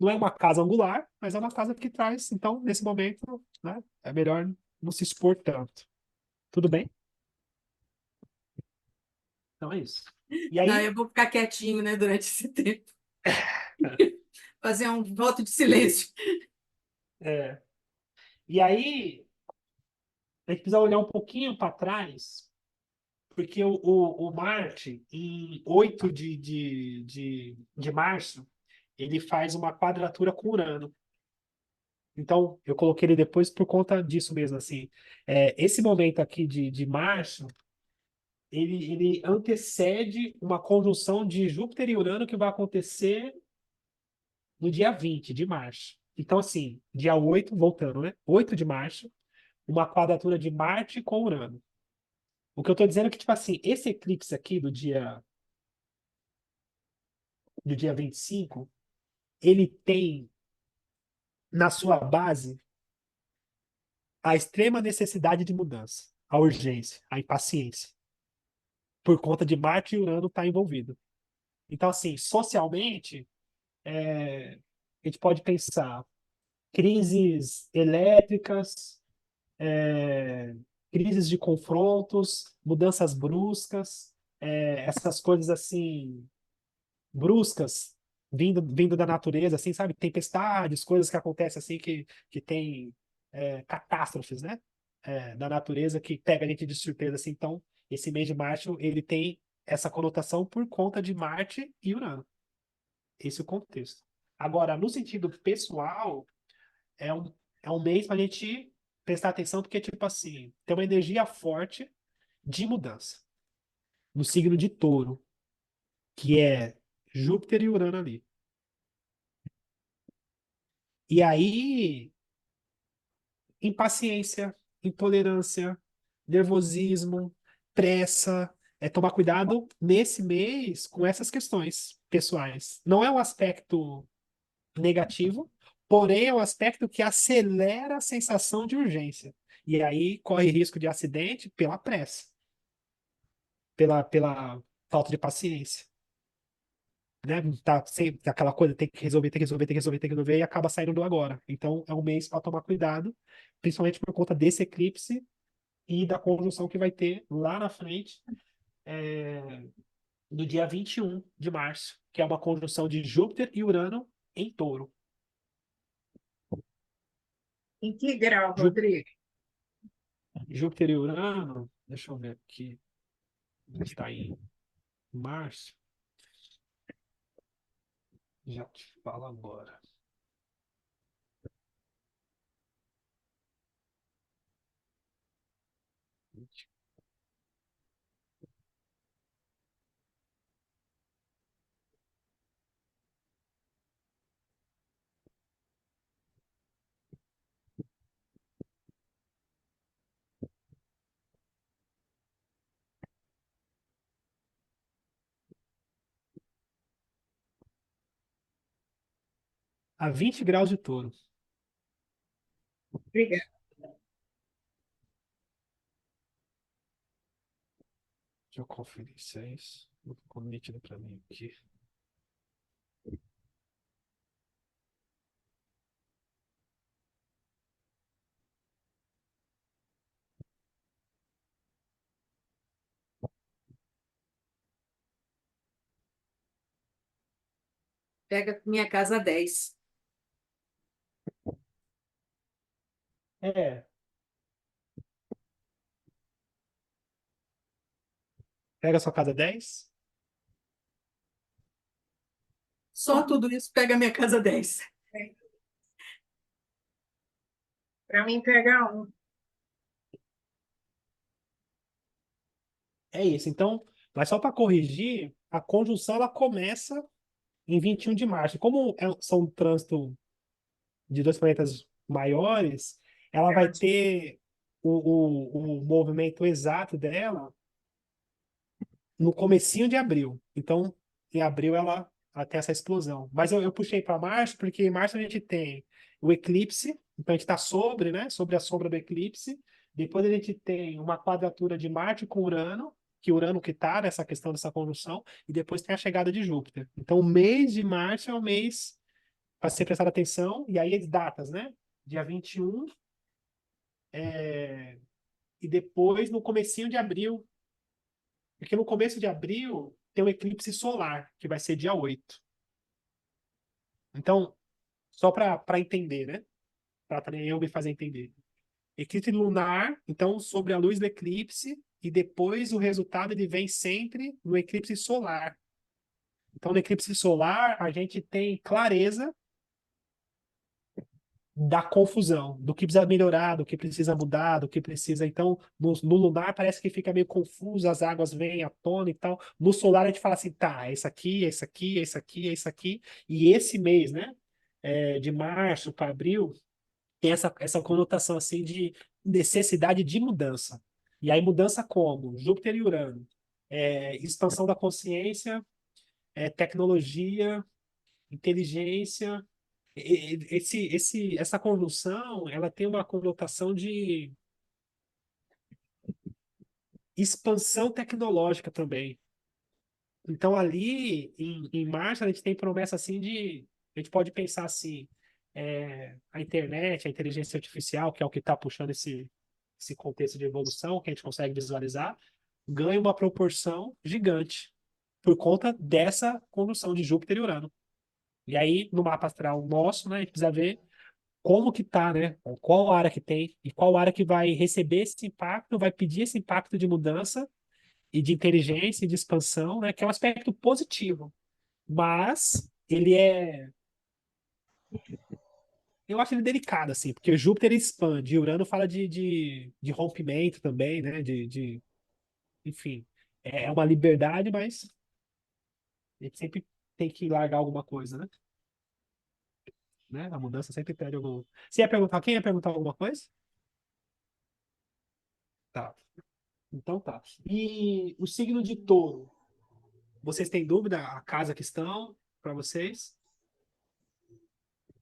Speaker 1: não é uma casa angular, mas é uma casa que traz, então, nesse momento, né, é melhor não se expor tanto. Tudo bem? Então é isso. E
Speaker 7: Não,
Speaker 1: aí,
Speaker 7: eu vou ficar quietinho, né, durante esse tempo. Fazer um voto de silêncio.
Speaker 1: é, e aí, a gente precisa olhar um pouquinho para trás, porque o Marte, em 8 de março, ele faz uma quadratura com Urano. Então, eu coloquei ele depois por conta disso mesmo, assim. Esse momento aqui de março, ele antecede uma conjunção de Júpiter e Urano que vai acontecer no dia 20 de março. Então, assim, dia 8 voltando, né? 8 de março, uma quadratura de Marte com Urano. O que eu tô dizendo é que, tipo assim, esse eclipse aqui do dia 25 ele tem na sua base a extrema necessidade de mudança, a urgência, a impaciência, por conta de Marte e Urano estar envolvido. Então, assim, socialmente, a gente pode pensar crises elétricas, é, crises de confrontos, mudanças bruscas, essas coisas assim bruscas vindo da natureza, assim, sabe? Tempestades, coisas que acontecem assim que tem catástrofes, né? Da natureza que pega a gente de surpresa, assim. Então, esse mês de março, ele tem essa conotação por conta de Marte e Urano. Esse é o contexto. Agora, no sentido pessoal, é um, é um mês para a gente prestar atenção, porque, tipo assim, tem uma energia forte de mudança no signo de Touro, que é Júpiter e Urano ali. E aí, impaciência, intolerância, nervosismo, pressa, tomar cuidado nesse mês com essas questões pessoais. Não é um aspecto negativo, porém é um aspecto que acelera a sensação de urgência. E aí corre risco de acidente pela pressa, pela falta de paciência. Né? Tá sempre aquela coisa, tem que resolver, tem que resolver, tem que resolver, tem que resolver, e acaba saindo do agora. Então é um mês para tomar cuidado, principalmente por conta desse eclipse e da conjunção que vai ter lá na frente, no dia 21 de março, que é uma conjunção de Júpiter e Urano em Touro.
Speaker 4: Em que grau,
Speaker 1: Jú-
Speaker 4: Rodrigo?
Speaker 1: Júpiter e Urano, deixa eu ver aqui, está em março, já te falo agora. A 20 graus de Touro.
Speaker 4: Obrigada.
Speaker 1: Deixa eu conferir se é isso. Ficou nítido para mim aqui.
Speaker 7: Pega minha casa 10.
Speaker 1: É, pega a sua casa 10.
Speaker 7: Só tudo isso pega minha casa 10.
Speaker 4: Para mim pegar um.
Speaker 1: É isso. Então, mas só para corrigir, a conjunção ela começa em 21 de março. Como são um trânsito de dois planetas maiores, ela vai ter o movimento exato dela no comecinho de abril. Então, em abril ela tem essa explosão. Mas eu puxei para março porque em março a gente tem o eclipse, então a gente está sobre, né? Sobre a sombra do eclipse. Depois a gente tem uma quadratura de Marte com Urano, que Urano que está nessa questão dessa conjunção, e depois tem a chegada de Júpiter. Então, o mês de março é o mês para ser prestado atenção, e aí as datas, né? Dia 21, e depois no comecinho de abril, porque no começo de abril tem um eclipse solar, que vai ser dia 8. Então, só para entender, né? Para também eu me fazer entender. Eclipse lunar, então, sobre a luz do eclipse, e depois o resultado ele vem sempre no eclipse solar. Então, no eclipse solar, a gente tem clareza da confusão, do que precisa melhorar, do que precisa mudar, do que precisa. Então, no lunar parece que fica meio confuso, as águas vêm à tona e tal. No solar a gente fala assim, tá, é isso aqui, é isso aqui, é isso aqui, é isso aqui. E esse mês, né, de março para abril, tem essa conotação assim de necessidade de mudança. E aí, mudança como? Júpiter e Urano. Expansão da consciência, tecnologia, inteligência, essa conjunção, ela tem uma conotação de expansão tecnológica também. Então, ali, em março, a gente tem promessa assim de. A gente pode pensar assim: a internet, a inteligência artificial, que é o que está puxando esse contexto de evolução que a gente consegue visualizar, ganha uma proporção gigante por conta dessa conjunção de Júpiter e Urano. E aí, no mapa astral nosso, né, a gente precisa ver como que tá, né? Qual área que tem e qual área que vai receber esse impacto, vai pedir esse impacto de mudança e de inteligência e de expansão, né? Que é um aspecto positivo. Mas ele é. Eu acho ele delicado, assim, porque Júpiter expande, e Urano fala de rompimento também, né? Enfim, é uma liberdade, mas a gente sempre tem que largar alguma coisa, né? A mudança sempre pede algum. Você ia perguntar, quem ia perguntar alguma coisa? Tá. Então tá. E o signo de Touro, vocês têm dúvida a casa que estão para vocês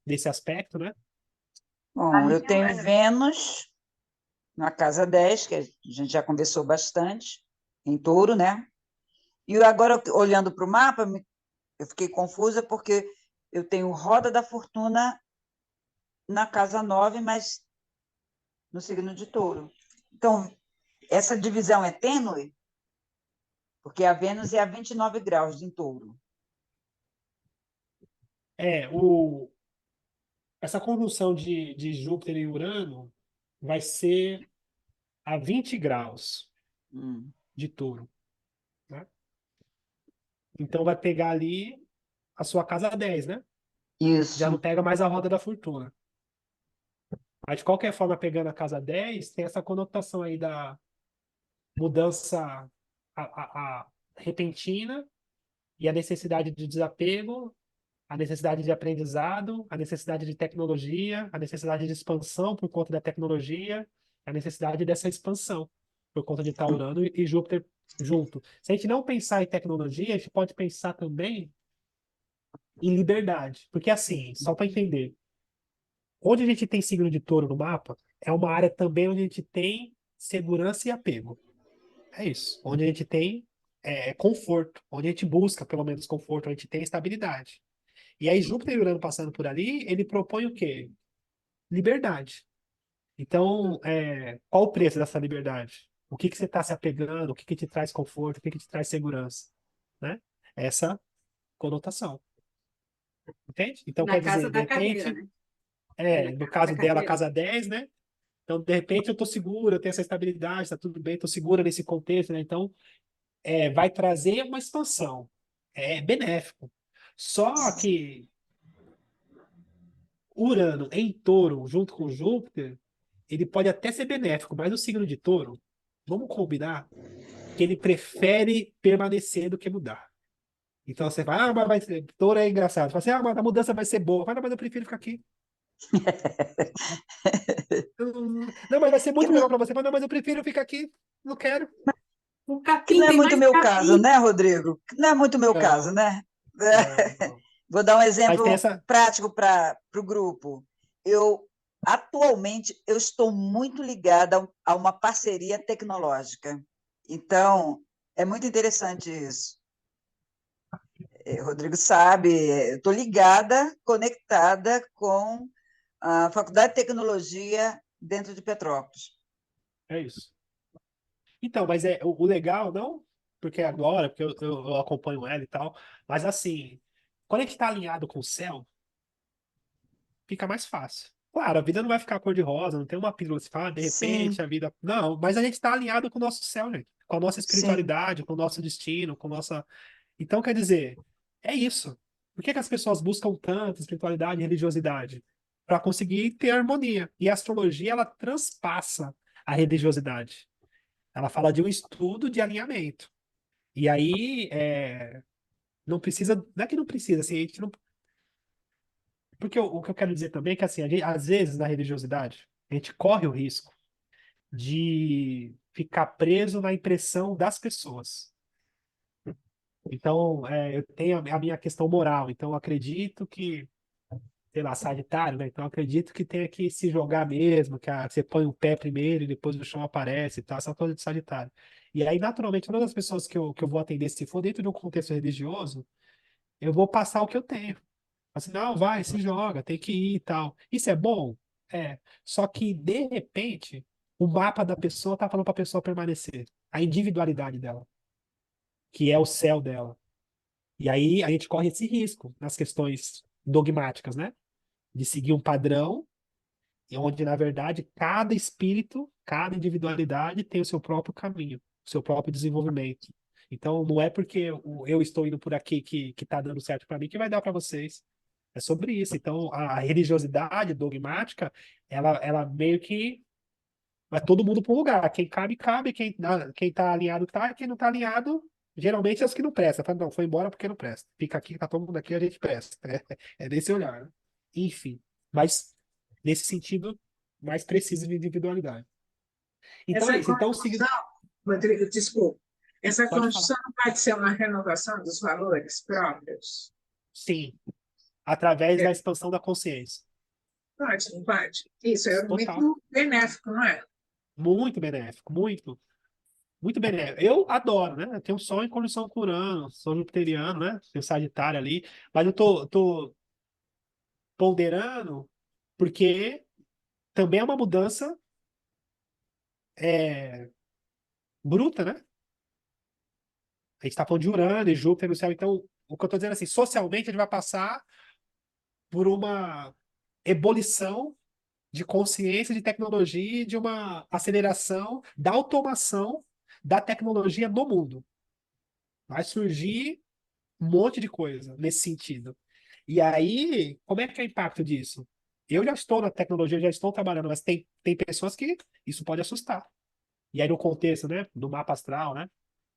Speaker 1: nesse aspecto, né?
Speaker 3: A
Speaker 5: Bom, eu
Speaker 3: minha
Speaker 5: tenho
Speaker 3: é
Speaker 5: Vênus na casa 10, que a gente já conversou bastante, em Touro, né? E agora, olhando para o mapa, eu fiquei confusa porque eu tenho Roda da Fortuna na casa 9, mas no signo de Touro. Então, essa divisão é tênue, porque a Vênus é a 29 graus em Touro.
Speaker 1: É, essa conjunção de Júpiter e Urano vai ser a 20 graus
Speaker 5: Hum.
Speaker 1: de Touro, né? Então vai pegar ali a sua casa 10, né? Já não
Speaker 5: Isso.
Speaker 1: pega mais a roda da fortuna. Mas de qualquer forma, pegando a casa 10, tem essa conotação aí da mudança a repentina e a necessidade de desapego, a necessidade de aprendizado, a necessidade de tecnologia, a necessidade de expansão por conta da tecnologia, a necessidade dessa expansão por conta de estar Urano e Júpiter junto. Se a gente não pensar em tecnologia, a gente pode pensar também em liberdade. Porque assim, só para entender, onde a gente tem signo de touro no mapa, é uma área também onde a gente tem segurança e apego. É isso. Onde a gente tem conforto, onde a gente busca pelo menos conforto, onde a gente tem estabilidade. E aí, Júpiter e Urano passando por ali, ele propõe o quê? Liberdade. Então, qual o preço dessa liberdade? O que que você está se apegando? O que que te traz conforto? O que que te traz segurança? Né? Essa conotação. Entende? Então,
Speaker 7: Na
Speaker 1: quer
Speaker 7: casa
Speaker 1: dizer, de
Speaker 7: da carreira,
Speaker 1: repente,
Speaker 7: né? É na
Speaker 1: no
Speaker 7: casa
Speaker 1: caso
Speaker 7: da
Speaker 1: dela,
Speaker 7: carreira.
Speaker 1: casa 10, né? Então, de repente, eu estou seguro, eu tenho essa estabilidade, está tudo bem, estou segura nesse contexto, né? Então, vai trazer uma expansão. É benéfico. Só que Urano em Touro, junto com Júpiter, ele pode até ser benéfico, mas o signo de Touro, vamos combinar que ele prefere permanecer do que mudar. Então você vai, mas Touro é engraçado. Você fala assim, mas a mudança vai ser boa. Mas, não, mas eu prefiro ficar aqui. Não, mas vai ser
Speaker 5: Que
Speaker 1: muito melhor
Speaker 5: não,
Speaker 1: para você. Mas, não, mas eu prefiro ficar aqui. Não quero.
Speaker 7: O
Speaker 5: que
Speaker 7: capim
Speaker 5: não é
Speaker 7: tem
Speaker 5: muito
Speaker 7: mais
Speaker 5: meu caso,
Speaker 7: capim.
Speaker 5: né, Rodrigo? Não é muito meu caso,
Speaker 1: Não,
Speaker 5: né?
Speaker 1: não.
Speaker 5: Vou dar um
Speaker 1: Mas tem
Speaker 5: exemplo
Speaker 1: essa.
Speaker 5: prático para o grupo. Eu atualmente eu estou muito ligada a uma parceria tecnológica. Então, é muito interessante isso. Rodrigo sabe, eu estou ligada, conectada com a Faculdade de Tecnologia dentro de Petrópolis.
Speaker 1: É isso. Então, mas o legal, não porque é agora, porque eu acompanho ela e tal, mas assim, quando a gente está alinhado com o céu, fica mais fácil. Claro, a vida não vai ficar cor-de-rosa, não tem uma pílula que se fala, de repente
Speaker 5: Sim,
Speaker 1: a vida. Não, mas a gente está alinhado com o nosso céu, gente. Com a nossa
Speaker 5: sim.
Speaker 1: espiritualidade, com o nosso destino, com nossa. Então, quer dizer, é isso. Por que que as pessoas buscam tanto espiritualidade e religiosidade? Para conseguir ter harmonia. E a astrologia, ela transpassa a religiosidade. Ela fala de um estudo de alinhamento. E aí, não precisa. Não é que não precisa, assim, a gente não. Porque o que eu quero dizer também é que, assim, às vezes, na religiosidade, a gente corre o risco de ficar preso na impressão das pessoas. Então, eu tenho a minha questão moral. Então, eu acredito que, sei lá, Sagitário, né? Então, eu acredito que tenha que se jogar mesmo, que você põe o pé primeiro e depois o chão aparece e tal, essa coisa de Sagitário. E aí, naturalmente, todas as pessoas que eu vou atender, se for dentro de um contexto religioso, eu vou passar o que eu tenho. Assim, não, vai, se joga, tem que ir e tal. Isso é bom? É. Só que, de repente, O mapa da pessoa tá falando para a pessoa permanecer. A individualidade dela, que é o céu dela. E aí a gente corre esse risco nas questões dogmáticas, né? De seguir um padrão, e onde, na verdade, cada espírito, cada individualidade tem o seu próprio caminho, o seu próprio desenvolvimento. Então, não é porque eu estou indo por aqui que tá dando certo para mim que vai dar para vocês. É sobre isso. Então, a religiosidade dogmática, ela meio que vai todo mundo para um lugar. Quem cabe, cabe. Quem tá alinhado, tá. Quem não tá alinhado, geralmente é os que não prestam. Fala, não, foi embora porque não presta. Fica aqui, tá todo mundo aqui, a gente presta. É desse olhar, né? Enfim. Mas, nesse sentido, mais preciso de individualidade. Então é
Speaker 4: Essa
Speaker 1: isso. Então, o signo.
Speaker 4: conjunção, Rodrigo, desculpa, essa
Speaker 1: Pode falar.
Speaker 4: conjunção não pode ser uma renovação dos valores próprios?
Speaker 1: Sim. Através
Speaker 4: É,
Speaker 1: da expansão da consciência.
Speaker 4: pode, não pode? Isso é
Speaker 1: Total.
Speaker 4: muito benéfico, não é?
Speaker 1: Muito benéfico. Muito. Muito benéfico. Eu adoro, né? Eu tenho um sol em condição com Urano, sou jupiteriano, né? Tenho Sagitário ali. Mas eu tô ponderando porque também é uma mudança é, bruta, né? A gente tá falando de Urano e Júpiter no céu. Então, o que eu tô dizendo é assim, socialmente a gente vai passar por uma ebulição de consciência, de tecnologia e de uma aceleração da automação da tecnologia no mundo. Vai surgir um monte de coisa nesse sentido. E aí, como é que é o impacto disso? Eu já estou na tecnologia, já estou trabalhando, mas tem pessoas que isso pode assustar. E aí, no contexto, né, do mapa astral, né,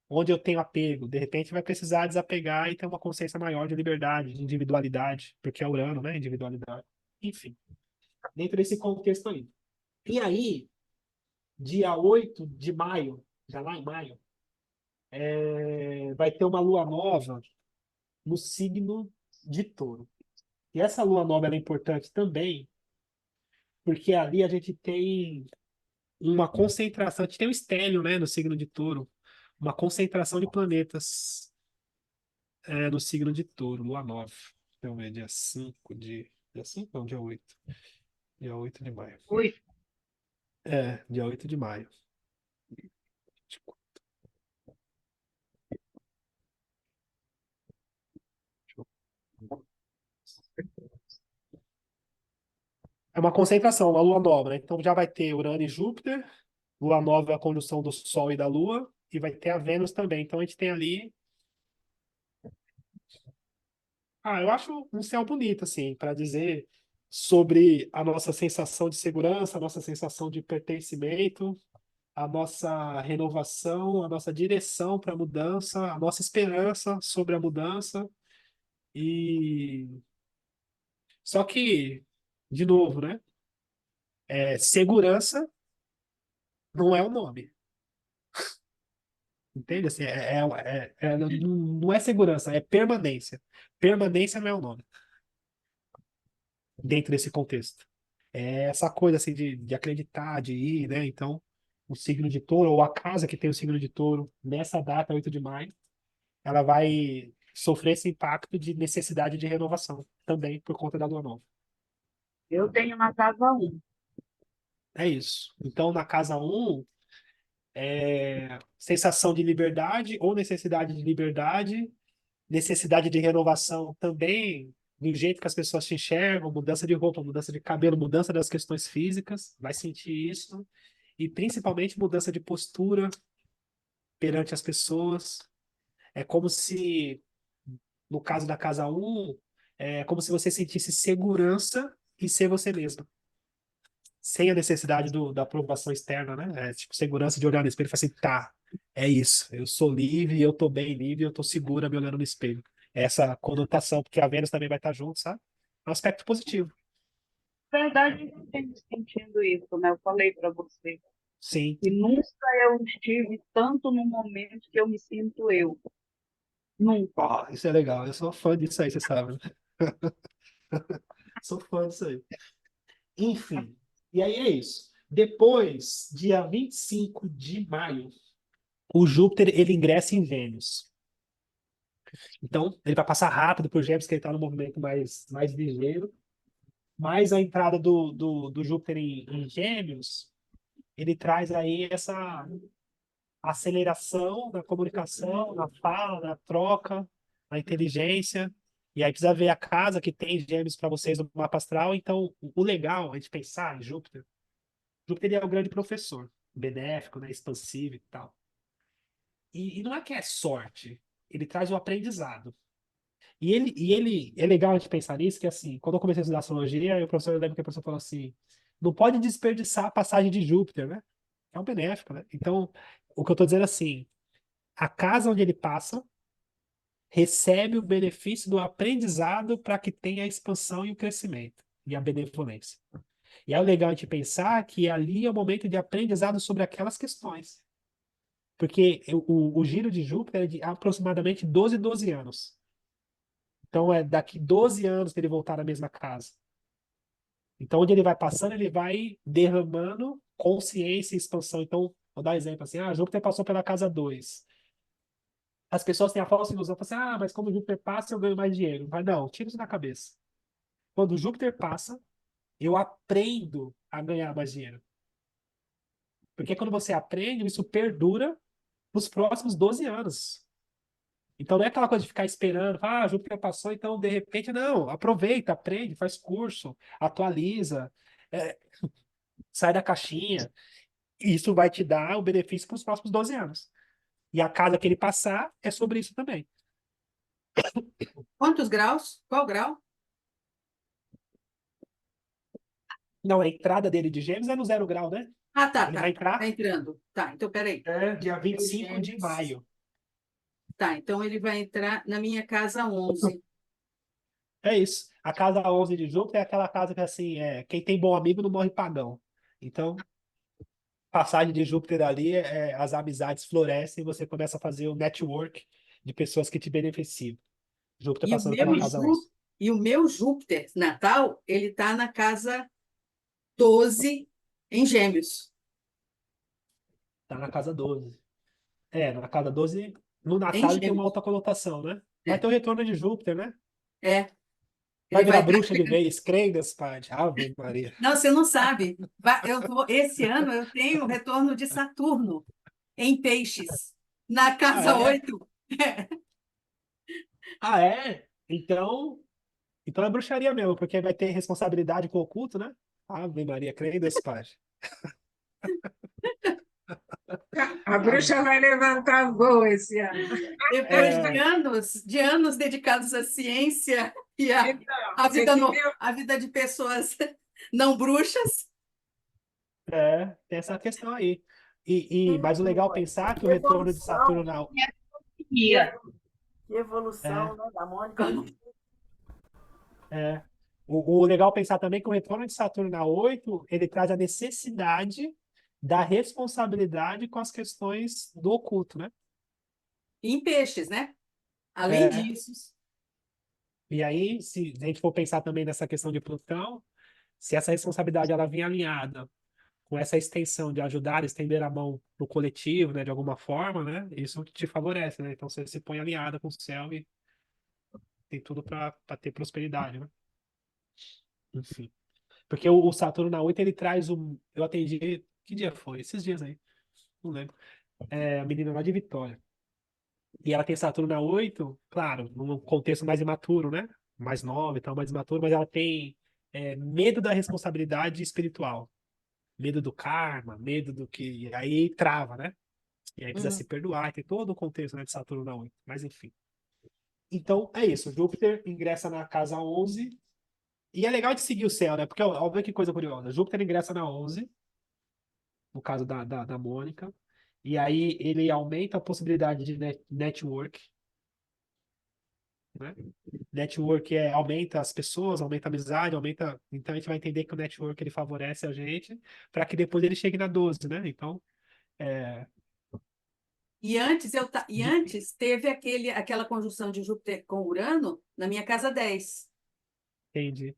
Speaker 1: onde eu tenho apego, de repente vai precisar desapegar e ter uma consciência maior de liberdade, de individualidade, porque é Urano, né, individualidade. Enfim, dentro desse contexto aí. E aí, dia 8 de maio, já lá em maio, vai ter uma lua nova no signo de Touro. E essa lua nova ela é importante também, porque ali a gente tem uma concentração, a gente tem um estélio, né, no signo de Touro, uma concentração de planetas no signo de Touro, lua nova. Deixa eu ver, dia 5 de. Dia 5 não, dia 8. Dia 8 de maio.
Speaker 3: Ui,
Speaker 1: Dia 8 de maio. É uma concentração, uma lua nova, né? Então já vai ter Urano e Júpiter, lua nova é a conjunção do Sol e da Lua, e vai ter a Vênus também. Então a gente tem ali. Eu acho um céu bonito, assim, para dizer sobre a nossa sensação de segurança, a nossa sensação de pertencimento, a nossa renovação, a nossa direção para a mudança, a nossa esperança sobre a mudança. E só que, de novo, né? Segurança não é o nome. Entende? Assim, não é segurança, é permanência. Permanência não é o nome, dentro desse contexto. É essa coisa assim de acreditar, de ir, né? Então, o signo de touro, ou a casa que tem o signo de touro, nessa data, 8 de maio, ela vai sofrer esse impacto de necessidade de renovação, também por conta da lua nova.
Speaker 3: eu tenho na casa 1.
Speaker 1: É isso. Então, na casa um sensação de liberdade ou necessidade de liberdade, necessidade de renovação também, do jeito que as pessoas te enxergam, mudança de roupa, mudança de cabelo, mudança das questões físicas, vai sentir isso, e principalmente mudança de postura perante as pessoas. É como se, no caso da casa um é como se você sentisse segurança em ser você mesmo, sem a necessidade da aprovação externa, né? Tipo, segurança de olhar no espelho e falar assim, tá, é isso, eu sou livre, eu tô bem livre, eu tô segura me olhando no espelho. Essa conotação, porque a Vênus também vai estar junto, sabe? É um aspecto positivo.
Speaker 3: Na verdade, eu tenho sentindo isso, né? Eu falei para você.
Speaker 1: Sim.
Speaker 3: E nunca eu estive tanto no momento que eu me sinto eu. Nunca.
Speaker 1: Isso é legal. Eu sou fã disso aí, você sabe, né? Sou fã disso aí. Enfim, e aí é isso. Depois, dia 25 de maio, o Júpiter ele ingressa em Vênus. Então, ele vai passar rápido por Gêmeos, que ele está no movimento mais ligeiro. Mas a entrada do Júpiter em Gêmeos ele traz aí essa aceleração na comunicação, na fala, na troca, na inteligência. E aí precisa ver a casa que tem Gêmeos para vocês no mapa astral. Então, o legal é de pensar em Júpiter. Júpiter ele é o grande professor, benéfico, né, expansivo e tal. E não é que é sorte, ele traz o aprendizado. E ele é legal a gente pensar nisso, que assim, quando eu comecei a estudar astrologia, o professor, eu lembro que o professor falou assim, não pode desperdiçar a passagem de Júpiter, né? É um benéfico, né? Então, o que eu estou dizendo assim, a casa onde ele passa recebe o benefício do aprendizado para que tenha a expansão e o crescimento e a benevolência. E é legal a gente pensar que ali é o momento de aprendizado sobre aquelas questões. Porque o giro de Júpiter é de aproximadamente 12 anos. Então, é daqui 12 anos que ele voltar à mesma casa. Então, onde ele vai passando, ele vai derramando consciência e expansão. Então, vou dar um exemplo assim: Júpiter passou pela casa 2. As pessoas têm a falsa ilusão, falam assim: mas como Júpiter passa, eu ganho mais dinheiro. Mas não, tira isso da cabeça. Quando Júpiter passa, eu aprendo a ganhar mais dinheiro. Porque quando você aprende, isso perdura nos próximos 12 anos. Então não é aquela coisa de ficar esperando, Júpiter passou, então de repente, não. Aproveita, aprende, faz curso, atualiza, é, sai da caixinha. E isso vai te dar o benefício para os próximos 12 anos. E a casa que ele passar é sobre isso também.
Speaker 7: Quantos graus? Qual grau?
Speaker 1: Não, a entrada dele de Gêmeos é no 0 grau, né?
Speaker 7: Ah, tá,
Speaker 1: Ele
Speaker 7: tá.
Speaker 1: vai
Speaker 7: Tá
Speaker 1: entrar
Speaker 7: entrando. Tá, então peraí.
Speaker 1: dia 25 de
Speaker 7: Gêmeos.
Speaker 1: maio.
Speaker 7: Tá, então ele vai entrar na minha casa 11.
Speaker 1: É isso. A casa 11 de Júpiter é aquela casa que, assim, quem tem bom amigo não morre pagão. Então, passagem de Júpiter ali, as amizades florescem e você começa a fazer o network de pessoas que te beneficiam. Júpiter
Speaker 7: E o
Speaker 1: passando
Speaker 7: meu,
Speaker 1: pela casa 11.
Speaker 7: e o meu Júpiter natal, ele está na casa 12 em Gêmeos.
Speaker 1: Tá na casa 12. Na casa 12, no
Speaker 7: Em
Speaker 1: Natal ele tem uma
Speaker 7: Gêmeos.
Speaker 1: alta conotação, né? Vai
Speaker 7: É,
Speaker 1: ter o retorno de Júpiter, né?
Speaker 7: é.
Speaker 1: Vai
Speaker 7: Ele
Speaker 1: virar
Speaker 7: vai estar
Speaker 1: bruxa de vez, crendas, padre. Ave Maria.
Speaker 7: Não, você não sabe. Esse ano eu tenho o retorno de Saturno em Peixes, na
Speaker 1: Ah,
Speaker 7: casa
Speaker 1: é?
Speaker 7: 8.
Speaker 1: Ah, é? Então é bruxaria mesmo, porque vai ter responsabilidade com o oculto, né? Ave Maria, crendas, padre.
Speaker 4: A bruxa vai levantar voo esse ano.
Speaker 7: Depois
Speaker 1: É,
Speaker 7: de anos dedicados à ciência e
Speaker 4: Então,
Speaker 7: à
Speaker 4: você
Speaker 7: vida,
Speaker 4: queria.
Speaker 7: à vida de pessoas não bruxas,
Speaker 1: tem essa questão aí. Mas o
Speaker 6: Que
Speaker 1: legal é pensar que o retorno de Saturno
Speaker 6: evolução,
Speaker 3: E
Speaker 6: que evolução,
Speaker 1: é,
Speaker 6: né, da Mônica.
Speaker 1: é. O legal é pensar também que o retorno de Saturno na 8 ele traz a necessidade da responsabilidade com as questões do oculto, né?
Speaker 7: em Peixes, né? Além
Speaker 1: É,
Speaker 7: disso,
Speaker 1: e aí, se a gente for pensar também nessa questão de Plutão, se essa responsabilidade ela vinha alinhada com essa extensão de ajudar a estender a mão no coletivo, né, de alguma forma, né, isso te favorece, né? Então você se põe alinhada com o céu e tem tudo para ter prosperidade, né? Enfim. Porque o Saturno na 8 ele traz um. Eu atendi. Que dia foi? Esses dias aí. Não lembro. A menina lá de Vitória. E ela tem Saturno na 8, claro, num contexto mais imaturo, né? Mais nova e tal, mais imaturo, mas ela tem medo da responsabilidade espiritual. Medo do karma, medo do que. E aí trava, né? E aí precisa se perdoar, tem todo o contexto, né, de Saturno na 8. Mas enfim. Então é isso. Júpiter ingressa na casa 11. E é legal de seguir o céu, né? Porque, ó, ver que coisa curiosa. Júpiter ingressa na 11, no caso da Mônica. E aí ele aumenta a possibilidade de network, né? Network aumenta as pessoas, aumenta a amizade, aumenta. Então a gente vai entender que o network ele favorece a gente para que depois ele chegue na 12, né? Então, é,
Speaker 7: e
Speaker 1: de-
Speaker 7: antes teve aquela conjunção de Júpiter com Urano na minha casa 10.
Speaker 1: entende?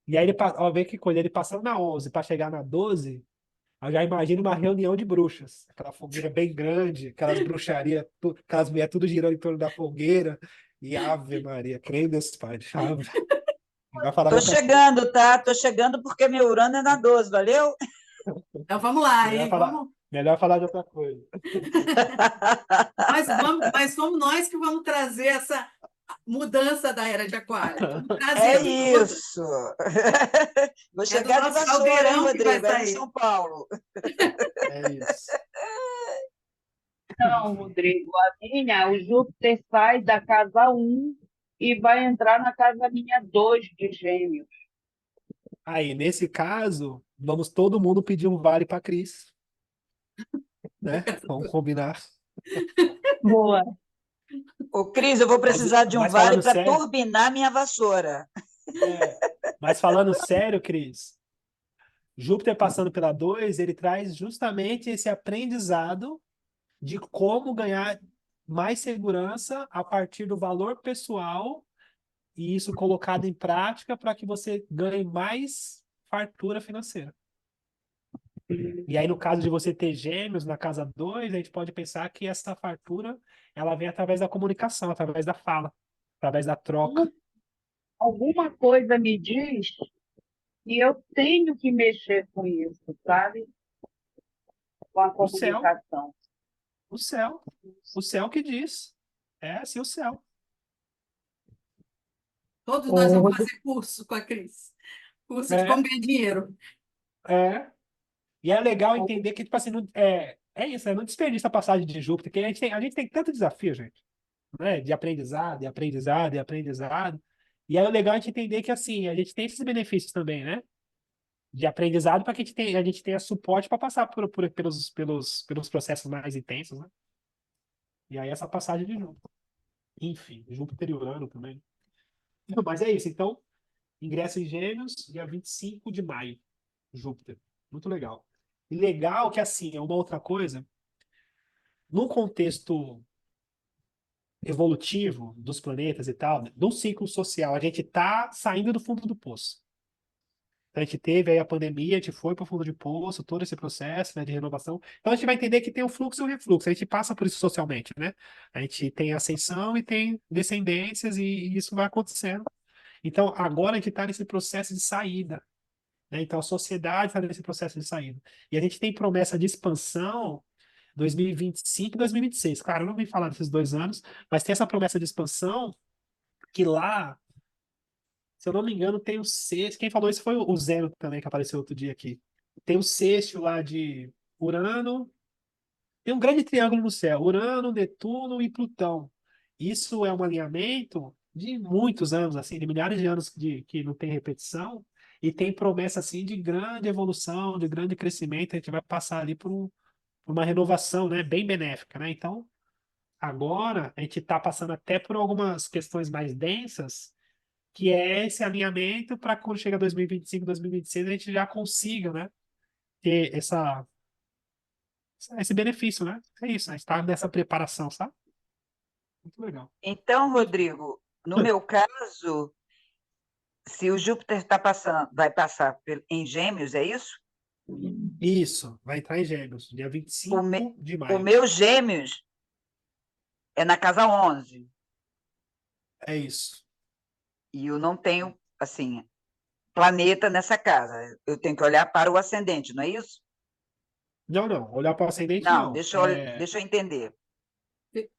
Speaker 1: E aí ó, vê que coisa, ele passando na 11 para chegar na 12, eu já imagino uma reunião de bruxas. Aquela fogueira bem grande, aquelas bruxarias, aquelas mulheres tudo girando em torno da fogueira. E Ave Maria, creio Deus Pai. Vai falar
Speaker 5: Tô
Speaker 1: muita coisa.
Speaker 5: chegando, tá? Tô chegando porque meu Urano é na 12, valeu?
Speaker 7: Então vamos lá,
Speaker 1: Melhor
Speaker 7: hein?
Speaker 1: falar, melhor falar de outra coisa.
Speaker 7: Mas somos nós que vamos trazer essa mudança da era de Aquário. Vamos trazer
Speaker 5: É
Speaker 7: essa mudança.
Speaker 5: isso. Vou
Speaker 7: É do
Speaker 5: chegar de
Speaker 7: nosso
Speaker 5: vassoura, hein,
Speaker 7: caldeirão que vai
Speaker 5: Rodrigo? Aí em
Speaker 7: sair.
Speaker 5: São Paulo.
Speaker 1: É isso.
Speaker 3: Não, Rodrigo, a minha, o Júpiter sai da casa um e vai entrar na casa minha 2 de Gêmeos.
Speaker 1: Aí, nesse caso, vamos todo mundo pedir um vale para Cris, né? Vamos combinar.
Speaker 3: Boa.
Speaker 5: Ô, Cris, eu vou
Speaker 1: Mas,
Speaker 5: precisar de um
Speaker 1: mas
Speaker 5: vale
Speaker 1: falando
Speaker 5: para
Speaker 1: sério,
Speaker 5: turbinar minha vassoura.
Speaker 1: é, mas falando sério, Cris, Júpiter passando pela 2, ele traz justamente esse aprendizado de como ganhar mais segurança a partir do valor pessoal e isso colocado em prática para que você ganhe mais fartura financeira. E aí, no caso de você ter gêmeos na casa 2, a gente pode pensar que essa fartura ela vem através da comunicação, através da fala, através da troca.
Speaker 3: Alguma coisa me diz que eu tenho que mexer com isso, sabe? Com a
Speaker 1: O céu,
Speaker 3: comunicação.
Speaker 1: o céu, o céu que diz. É assim o céu.
Speaker 7: Todos nós
Speaker 3: Ô,
Speaker 7: vamos
Speaker 3: Rodrigo,
Speaker 7: fazer curso com a Cris. Curso de como
Speaker 1: É,
Speaker 7: ganhar dinheiro.
Speaker 1: é. E é legal entender que, tipo assim, é isso, né? Não desperdiça a passagem de Júpiter, porque a gente tem tanto desafio, gente, né? De aprendizado, de aprendizado, de aprendizado. E aí o legal é a gente entender que, assim, a gente tem esses benefícios também, né? De aprendizado para que a gente tenha suporte para passar pelos processos mais intensos, né? E aí essa passagem de Júpiter. Enfim, Júpiter e Urano também. Não, mas é isso. Então, ingresso em Gêmeos, dia 25 de maio. Júpiter. Muito legal. E legal que, assim, é uma outra coisa. No contexto evolutivo dos planetas e tal, né, do ciclo social, a gente está saindo do fundo do poço. Então, a gente teve aí a pandemia, a gente foi para o fundo de poço, todo esse processo, né, de renovação. Então, a gente vai entender que tem o fluxo e o refluxo. A gente passa por isso socialmente, né? A gente tem ascensão e tem descendências e isso vai acontecendo. Então, agora a gente está nesse processo de saída, né? Então, a sociedade está nesse processo de saída. E a gente tem promessa de expansão 2025 e 2026. Claro, eu não vim falar desses 2 anos, mas tem essa promessa de expansão que lá, se eu não me engano, tem o sexto. Quem falou isso foi o Zeno também, que apareceu outro dia aqui. Tem o sexto lá de Urano. Tem um grande triângulo no céu: Urano, Netuno e Plutão. Isso é um alinhamento de muitos anos, assim, de milhares de anos que não tem repetição. E tem promessa assim de grande evolução, de grande crescimento. A gente vai passar ali por uma renovação, né, bem benéfica, né? Então, agora a gente está passando até por algumas questões mais densas, que é esse alinhamento para quando chega 2025, 2026, a gente já consiga, né, ter esse benefício, né? É isso, a gente está nessa preparação, sabe? Muito legal.
Speaker 5: Então, Rodrigo, no meu caso, se o Júpiter vai passar em Gêmeos, é isso?
Speaker 1: Isso, vai entrar em Gêmeos, dia vinte e
Speaker 5: O, me-
Speaker 1: cinco de
Speaker 5: o
Speaker 1: maio.
Speaker 5: meu Gêmeos é na casa 11.
Speaker 1: É isso.
Speaker 5: E eu não tenho, assim, planeta nessa casa. Eu tenho que olhar para o ascendente, não é isso?
Speaker 1: Não, não, olhar para o ascendente,
Speaker 5: Não,
Speaker 1: não.
Speaker 5: deixa eu entender.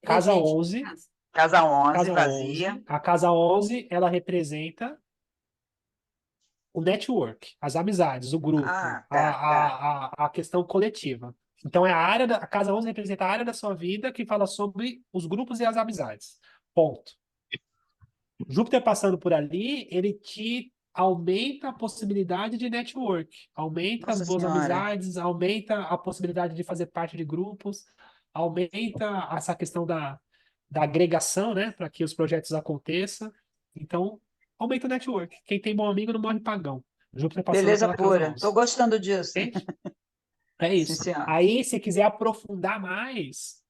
Speaker 1: Casa
Speaker 7: Regente.
Speaker 1: 11,
Speaker 5: Casa 11,
Speaker 1: casa
Speaker 5: vazia.
Speaker 1: 11, a casa 11, ela representa o network, as amizades, o grupo,
Speaker 5: Ah, tá.
Speaker 1: a questão coletiva. Então, a casa 11 representa a área da sua vida que fala sobre os grupos e as amizades. Ponto. Júpiter passando por ali, ele te aumenta a possibilidade de network, aumenta as
Speaker 5: Nossa
Speaker 1: boas
Speaker 5: Senhora.
Speaker 1: amizades, aumenta a possibilidade de fazer parte de grupos, aumenta essa questão da agregação, né, para que os projetos aconteçam. Então, aumenta o network. Quem tem bom amigo não morre pagão. Júpiter passando
Speaker 5: Beleza
Speaker 1: pela casa
Speaker 5: pura. Estou
Speaker 1: 11.
Speaker 5: gostando disso.
Speaker 1: Entende? É
Speaker 5: Sim,
Speaker 1: isso.
Speaker 5: senhor.
Speaker 1: Aí, se quiser aprofundar mais,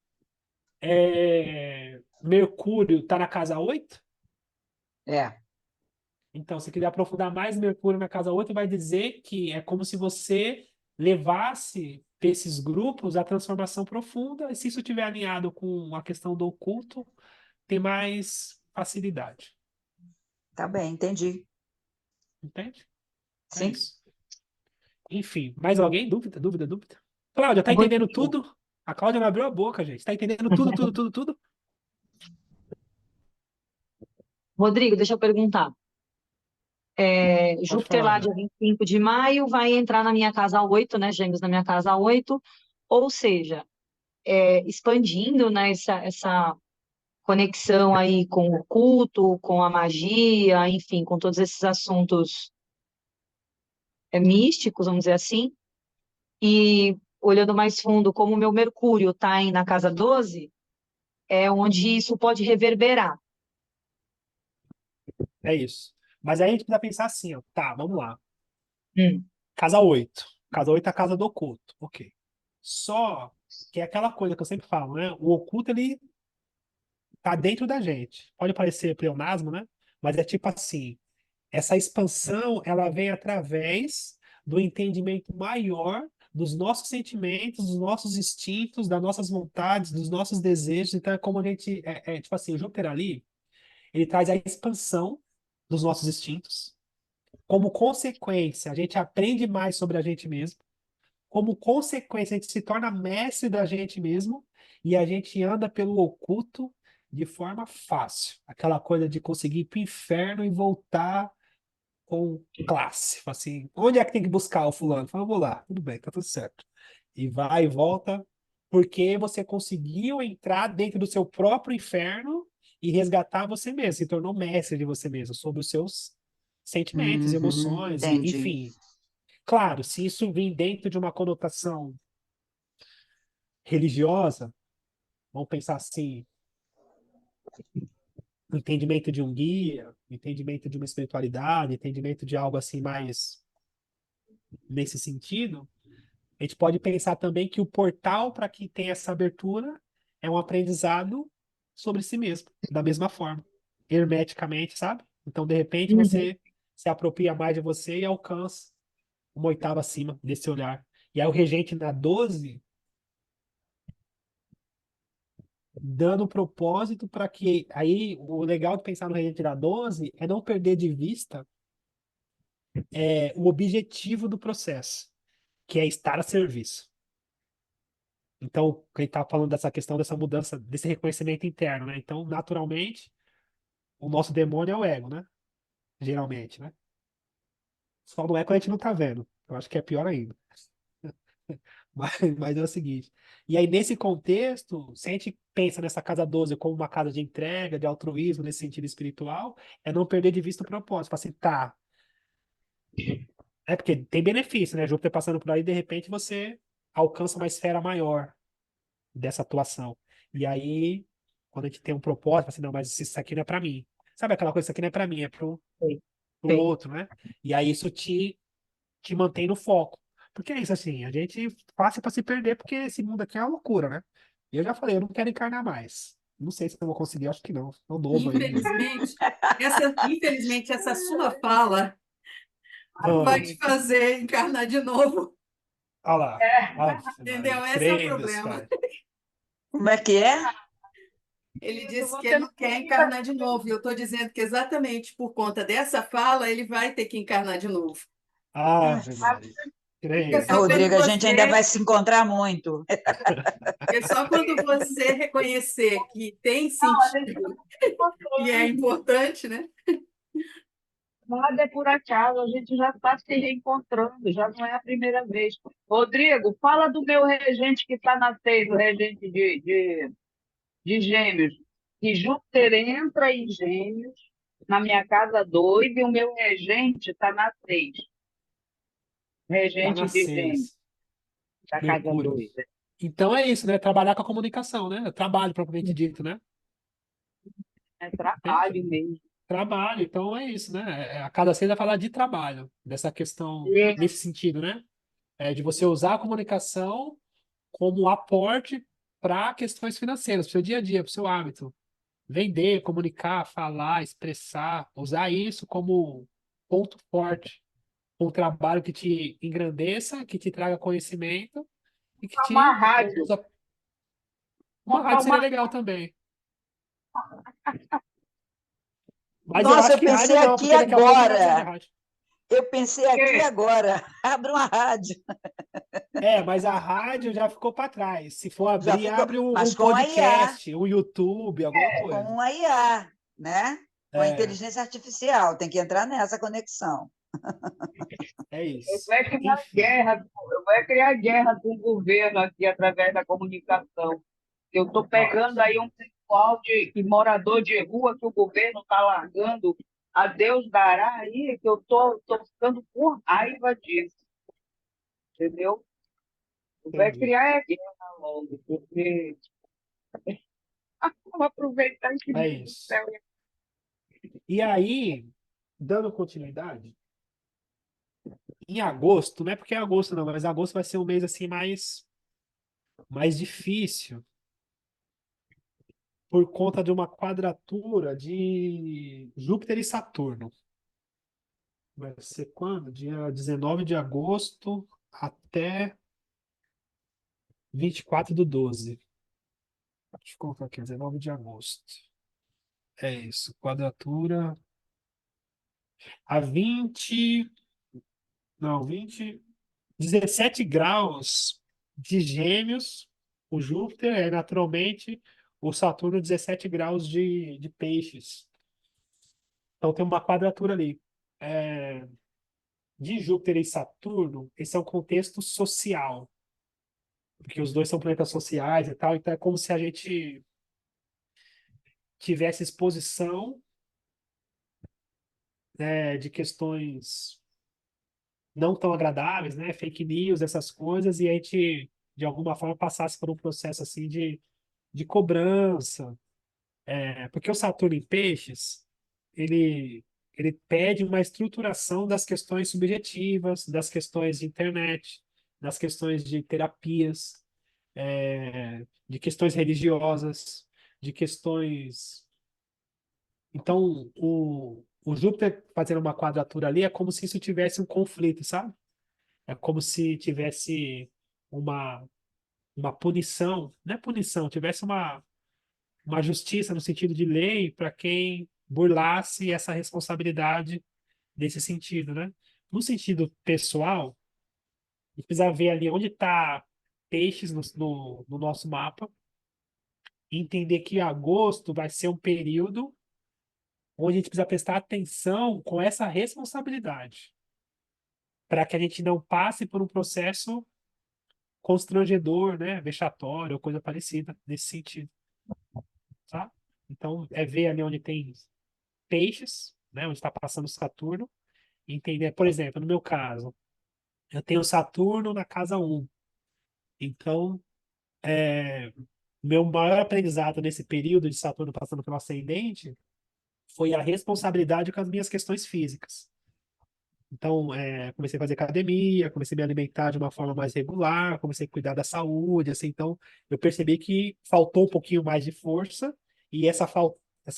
Speaker 1: Mercúrio está na casa 8.
Speaker 5: É,
Speaker 1: Então, se quiser aprofundar mais, Mercúrio na casa 8 vai dizer que é como se você levasse para esses grupos a transformação profunda, e se isso estiver alinhado com a questão do oculto, tem mais facilidade.
Speaker 5: tá bem, entendi.
Speaker 1: Entende? É
Speaker 5: Sim.
Speaker 1: isso. Enfim, mais alguém? Dúvida, dúvida, dúvida? Cláudia, tá entendendo
Speaker 2: Rodrigo,
Speaker 1: tudo? A Cláudia não abriu a boca, gente. Tá entendendo tudo, tudo, tudo, tudo?
Speaker 2: Rodrigo, deixa eu perguntar.
Speaker 1: Pode
Speaker 2: Júpiter
Speaker 1: falar,
Speaker 2: lá,
Speaker 1: Ana.
Speaker 2: dia 25 de maio, vai entrar na minha casa 8, né? Gêmeos na minha casa 8. Ou seja, expandindo, né, essa conexão aí com o culto, com a magia, enfim, com todos esses assuntos místicos, vamos dizer assim. E olhando mais fundo, como o meu Mercúrio está aí na casa 12, é onde isso pode reverberar.
Speaker 1: É isso. Mas aí a gente precisa pensar assim, ó. Tá, vamos lá.
Speaker 2: Hum,
Speaker 1: Casa 8. Casa 8 é a casa do oculto. Ok. Só que é aquela coisa que eu sempre falo, né? O oculto, ele tá dentro da gente. Pode parecer pleonasmo, né? Mas é tipo assim, essa expansão, ela vem através do entendimento maior dos nossos sentimentos, dos nossos instintos, das nossas vontades, dos nossos desejos. Então é como a gente, tipo assim, o Júpiter ali, ele traz a expansão dos nossos instintos. Como consequência, a gente aprende mais sobre a gente mesmo. Como consequência, a gente se torna mestre da gente mesmo e a gente anda pelo oculto de forma fácil. Aquela coisa de conseguir ir para o inferno e voltar com classe. Fala assim, onde é que tem que buscar o fulano? Fala, vou lá, tudo bem, tá tudo certo. E vai e volta, porque você conseguiu entrar dentro do seu próprio inferno e resgatar você mesmo, se tornou mestre de você mesmo, sobre os seus sentimentos, emoções,
Speaker 5: Entendi.
Speaker 1: enfim. Claro, se isso vir dentro de uma conotação religiosa, vamos pensar assim, o entendimento de um guia, o entendimento de uma espiritualidade, o entendimento de algo assim mais nesse sentido, a gente pode pensar também que o portal para quem tem essa abertura é um aprendizado sobre si mesmo, da mesma forma, hermeticamente, sabe? Então, de repente,
Speaker 2: uhum,
Speaker 1: você se apropria mais de você e alcança uma oitava acima desse olhar. E aí o regente na 12 dando propósito para que aí o legal de pensar no regente da 12 é não perder de vista o objetivo do processo, que é estar a serviço. Então, ele está falando dessa questão dessa mudança, desse reconhecimento interno, né? Então, naturalmente, o nosso demônio é o ego, né? Geralmente, né? Só não é quando a gente não tá vendo. Eu acho que é pior ainda. Mas é o seguinte. E aí, nesse contexto, se a gente pensa nessa casa 12 como uma casa de entrega, de altruísmo, nesse sentido espiritual, é não perder de vista o propósito. Fala assim, tá. É porque tem benefício, né? Júpiter passando por aí, de repente você alcança uma esfera maior dessa atuação. E aí, quando a gente tem um propósito, fala assim, não, mas isso aqui não é para mim. Sabe aquela coisa, isso aqui não é para mim, é
Speaker 2: sei,
Speaker 1: pro
Speaker 2: sei.
Speaker 1: outro, né? E aí isso te mantém no foco. Porque é isso assim, a gente passa para se perder, porque esse mundo aqui é uma loucura, né? E eu já falei, eu não quero encarnar mais. Não sei se eu vou conseguir, acho que não. Tô novo ainda.
Speaker 7: Infelizmente, essa sua fala vai
Speaker 1: Ah,
Speaker 7: te fazer encarnar de novo,
Speaker 1: olha lá. Ave Maria,
Speaker 7: entendeu? Esse é o
Speaker 1: credo,
Speaker 7: problema.
Speaker 1: pai.
Speaker 5: Como é que é?
Speaker 7: Ele
Speaker 3: Isso,
Speaker 7: disse que
Speaker 3: você
Speaker 7: ele
Speaker 3: não
Speaker 7: não quer
Speaker 3: precisa.
Speaker 7: encarnar de novo, e eu estou dizendo que exatamente por conta dessa fala, ele vai ter que encarnar de novo.
Speaker 1: Ave Maria,
Speaker 7: Porque
Speaker 5: É,
Speaker 1: credo.
Speaker 7: só quando
Speaker 5: Rodrigo, a gente ainda
Speaker 7: você,
Speaker 5: vai se encontrar muito.
Speaker 7: porque só quando você reconhecer que tem
Speaker 3: Não, a gente
Speaker 7: sentido
Speaker 3: está se
Speaker 7: e é
Speaker 3: encontrando.
Speaker 7: importante, né?
Speaker 3: Nada é por acaso, a gente já está se reencontrando, já não é a primeira vez. Rodrigo, fala do meu regente que está na 6, o regente de Gêmeos. Que Júpiter entra em Gêmeos, na minha casa 2 e o meu regente está na 6.
Speaker 1: Tá na
Speaker 3: Regente de Gêmeos,
Speaker 1: 6,
Speaker 3: da casa
Speaker 1: Mercúrio.
Speaker 3: 2.
Speaker 1: Então é isso, né? Trabalhar com a comunicação, né? Trabalho propriamente dito, né?
Speaker 3: É
Speaker 1: Entende?
Speaker 3: trabalho mesmo.
Speaker 1: Trabalho, então é isso, né? A cada 6 vai falar de trabalho, dessa questão,
Speaker 3: É,
Speaker 1: nesse sentido, né? De você usar a comunicação como aporte para questões financeiras, para o seu dia a dia, para o seu hábito. Vender, comunicar, falar, expressar, usar isso como ponto forte. Um trabalho que te engrandeça, que te traga conhecimento e que
Speaker 3: uma
Speaker 1: te.
Speaker 3: rádio,
Speaker 1: Uma
Speaker 3: montar
Speaker 1: rádio seria
Speaker 3: uma.
Speaker 1: legal também. Mas eu
Speaker 5: Nossa,
Speaker 1: acho
Speaker 5: eu
Speaker 1: que
Speaker 5: pensei
Speaker 1: rádio não,
Speaker 5: aqui
Speaker 1: porque daqui a pouco já vende
Speaker 5: agora.
Speaker 1: rádio.
Speaker 5: Eu pensei aqui agora, abre uma rádio.
Speaker 1: Mas a rádio já ficou para trás. Se for
Speaker 5: Já
Speaker 1: abrir,
Speaker 5: ficou,
Speaker 1: abre um
Speaker 5: mas com a IA,
Speaker 1: podcast, um YouTube, alguma coisa.
Speaker 5: com a IA, né? Com a
Speaker 1: É,
Speaker 5: inteligência artificial, tem que entrar nessa conexão.
Speaker 1: é isso.
Speaker 3: Vai criar
Speaker 1: Enfim,
Speaker 3: guerra, vai criar guerra com o governo aqui através da comunicação. Eu estou
Speaker 1: ó,
Speaker 3: pegando aí um pessoal de morador de rua que o governo está largando, a Deus dará aí, que eu tô ficando com raiva disso, entendeu? Vai
Speaker 1: entendi.
Speaker 3: criar é guerra logo, porque vamos aproveitar esse
Speaker 1: É
Speaker 3: Deus do
Speaker 1: isso.
Speaker 3: céu.
Speaker 1: E aí, dando continuidade, em agosto, não é porque é agosto não, mas agosto vai ser um mês assim mais difícil por conta de uma quadratura de Júpiter e Saturno. Vai ser quando? Dia 19 de agosto até 24/12. Deixa eu colocar aqui, 19 de agosto. É isso, quadratura a 20, não, 17 graus de Gêmeos, o Júpiter é naturalmente o Saturno 17 graus de Peixes. Então tem uma quadratura ali. É, de Júpiter e Saturno, esse é um contexto social, porque os dois são planetas sociais e tal, então é como se a gente tivesse exposição, de questões não tão agradáveis, né? Fake news, essas coisas, e a gente, de alguma forma, passasse por um processo assim de cobrança. Porque o Saturno em Peixes, ele, ele pede uma estruturação das questões subjetivas, das questões de internet, das questões de terapias, de questões religiosas, de questões. Então, o Júpiter fazendo uma quadratura ali é como se isso tivesse um conflito, sabe? É como se tivesse uma, uma punição, não é punição, tivesse uma justiça no sentido de lei para quem burlasse essa responsabilidade nesse sentido, né? No sentido pessoal, a gente precisa ver ali onde está peixes no nosso mapa e entender que agosto vai ser um período onde a gente precisa prestar atenção com essa responsabilidade, para que a gente não passe por um processo constrangedor, né, vexatório ou coisa parecida nesse sentido, tá? Então, é ver ali onde tem peixes, né, onde está passando Saturno, e entender, por exemplo, no meu caso, eu tenho Saturno na casa um. Então, meu maior aprendizado nesse período de Saturno passando pelo ascendente foi a responsabilidade com as minhas questões físicas. Então, comecei a fazer academia, comecei a me alimentar de uma forma mais regular, comecei a cuidar da saúde, assim, então eu percebi que faltou um pouquinho mais de força, e essa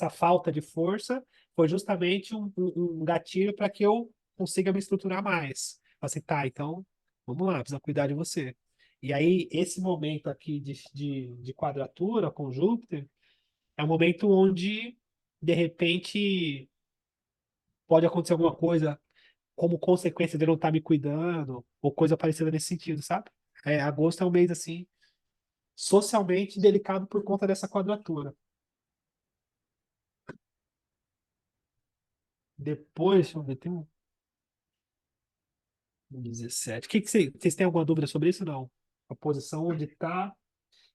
Speaker 1: falta de força foi justamente um gatilho para que eu consiga me estruturar mais. Falei assim, tá, então, vamos lá, precisa cuidar de você. E aí, esse momento aqui de quadratura com Júpiter é um momento onde, de repente, pode acontecer alguma coisa como consequência de eu não estar me cuidando, ou coisa parecida nesse sentido, sabe? Agosto é um mês, assim, socialmente delicado por conta dessa quadratura. Depois, deixa eu ver, tem um 17. Vocês têm alguma dúvida sobre isso? Não. A posição onde está.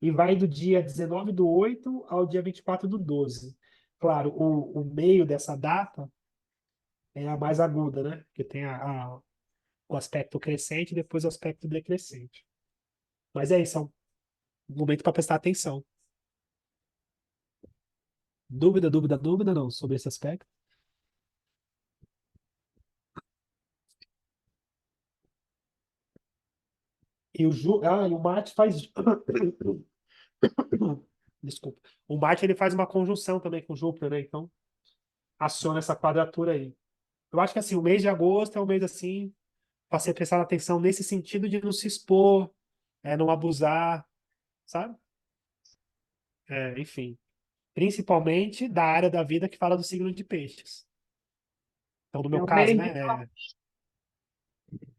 Speaker 1: E vai do dia 19/8 ao dia 24/12. Claro, o meio dessa data é a mais aguda, né? Porque tem o aspecto crescente e depois o aspecto decrescente. Mas é isso, é um momento para prestar atenção. Dúvida, dúvida, dúvida, não, sobre esse aspecto. E o Marte faz. Desculpa. O Marte ele faz uma conjunção também com Júpiter, né? Então, aciona essa quadratura aí. Eu acho que assim, o mês de agosto é um mês assim, para você prestar atenção nesse sentido de não se expor, não abusar, sabe? Enfim. Principalmente da área da vida que fala do signo de peixes. Então, no
Speaker 3: É
Speaker 1: meu
Speaker 3: um
Speaker 1: caso,
Speaker 3: mês de
Speaker 1: né?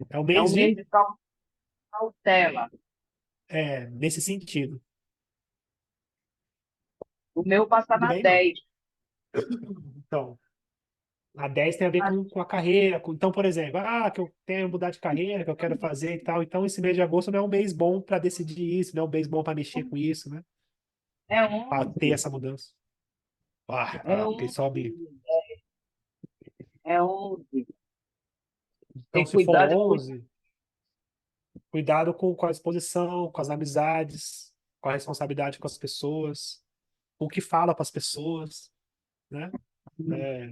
Speaker 1: É o
Speaker 3: É um
Speaker 1: mês
Speaker 3: mês
Speaker 1: de.
Speaker 3: de cautela.
Speaker 1: Nesse sentido.
Speaker 3: O meu passa
Speaker 1: Tudo
Speaker 3: na
Speaker 1: bem, não?
Speaker 3: 10.
Speaker 1: Então, a 10 tem a ver com a carreira. Então, por exemplo, que eu tenho que mudar de carreira, que eu quero fazer e tal. Então, esse mês de agosto não é um mês bom para decidir isso, não é um mês bom para mexer com isso, né?
Speaker 3: É
Speaker 1: Para ter
Speaker 3: 11.
Speaker 1: essa mudança.
Speaker 3: É
Speaker 1: Porque
Speaker 3: 11.
Speaker 1: sobe.
Speaker 3: É 11.
Speaker 1: Então,
Speaker 3: Tem que
Speaker 1: se for
Speaker 3: cuidar depois.
Speaker 1: 11, cuidado com a exposição, com as amizades, com a responsabilidade com as pessoas, com o que fala para as pessoas, né?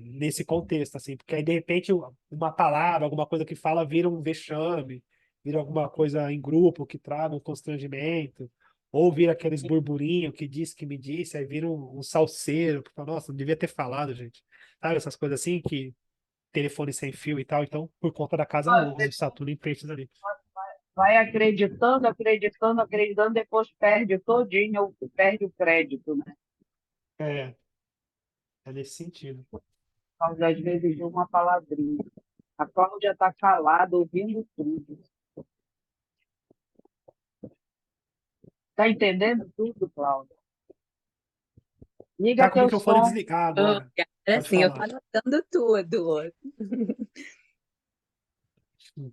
Speaker 1: Nesse contexto, assim, porque aí de repente uma palavra, alguma coisa que fala vira um vexame, vira alguma coisa em grupo que traga um constrangimento, ou vira aqueles burburinhos que disse que me disse, aí vira um salseiro, que fala, nossa, não devia ter falado, gente. Sabe, essas coisas assim que telefone sem fio e tal, então, por conta da casa 11 de Saturno em peixes ali.
Speaker 3: Vai acreditando, acreditando, acreditando, depois perde todinho, ou perde o crédito, né?
Speaker 1: É, é nesse sentido.
Speaker 3: Por causa, às vezes, de uma palavrinha. A Cláudia está calada, ouvindo tudo. Está entendendo tudo, Cláudia? Liga
Speaker 1: Tá com o
Speaker 3: teu
Speaker 1: microfone
Speaker 3: som.
Speaker 1: desligar
Speaker 8: Oh,
Speaker 1: agora.
Speaker 8: agora
Speaker 1: Pode
Speaker 8: sim, eu tô
Speaker 1: falar.
Speaker 8: anotando tudo.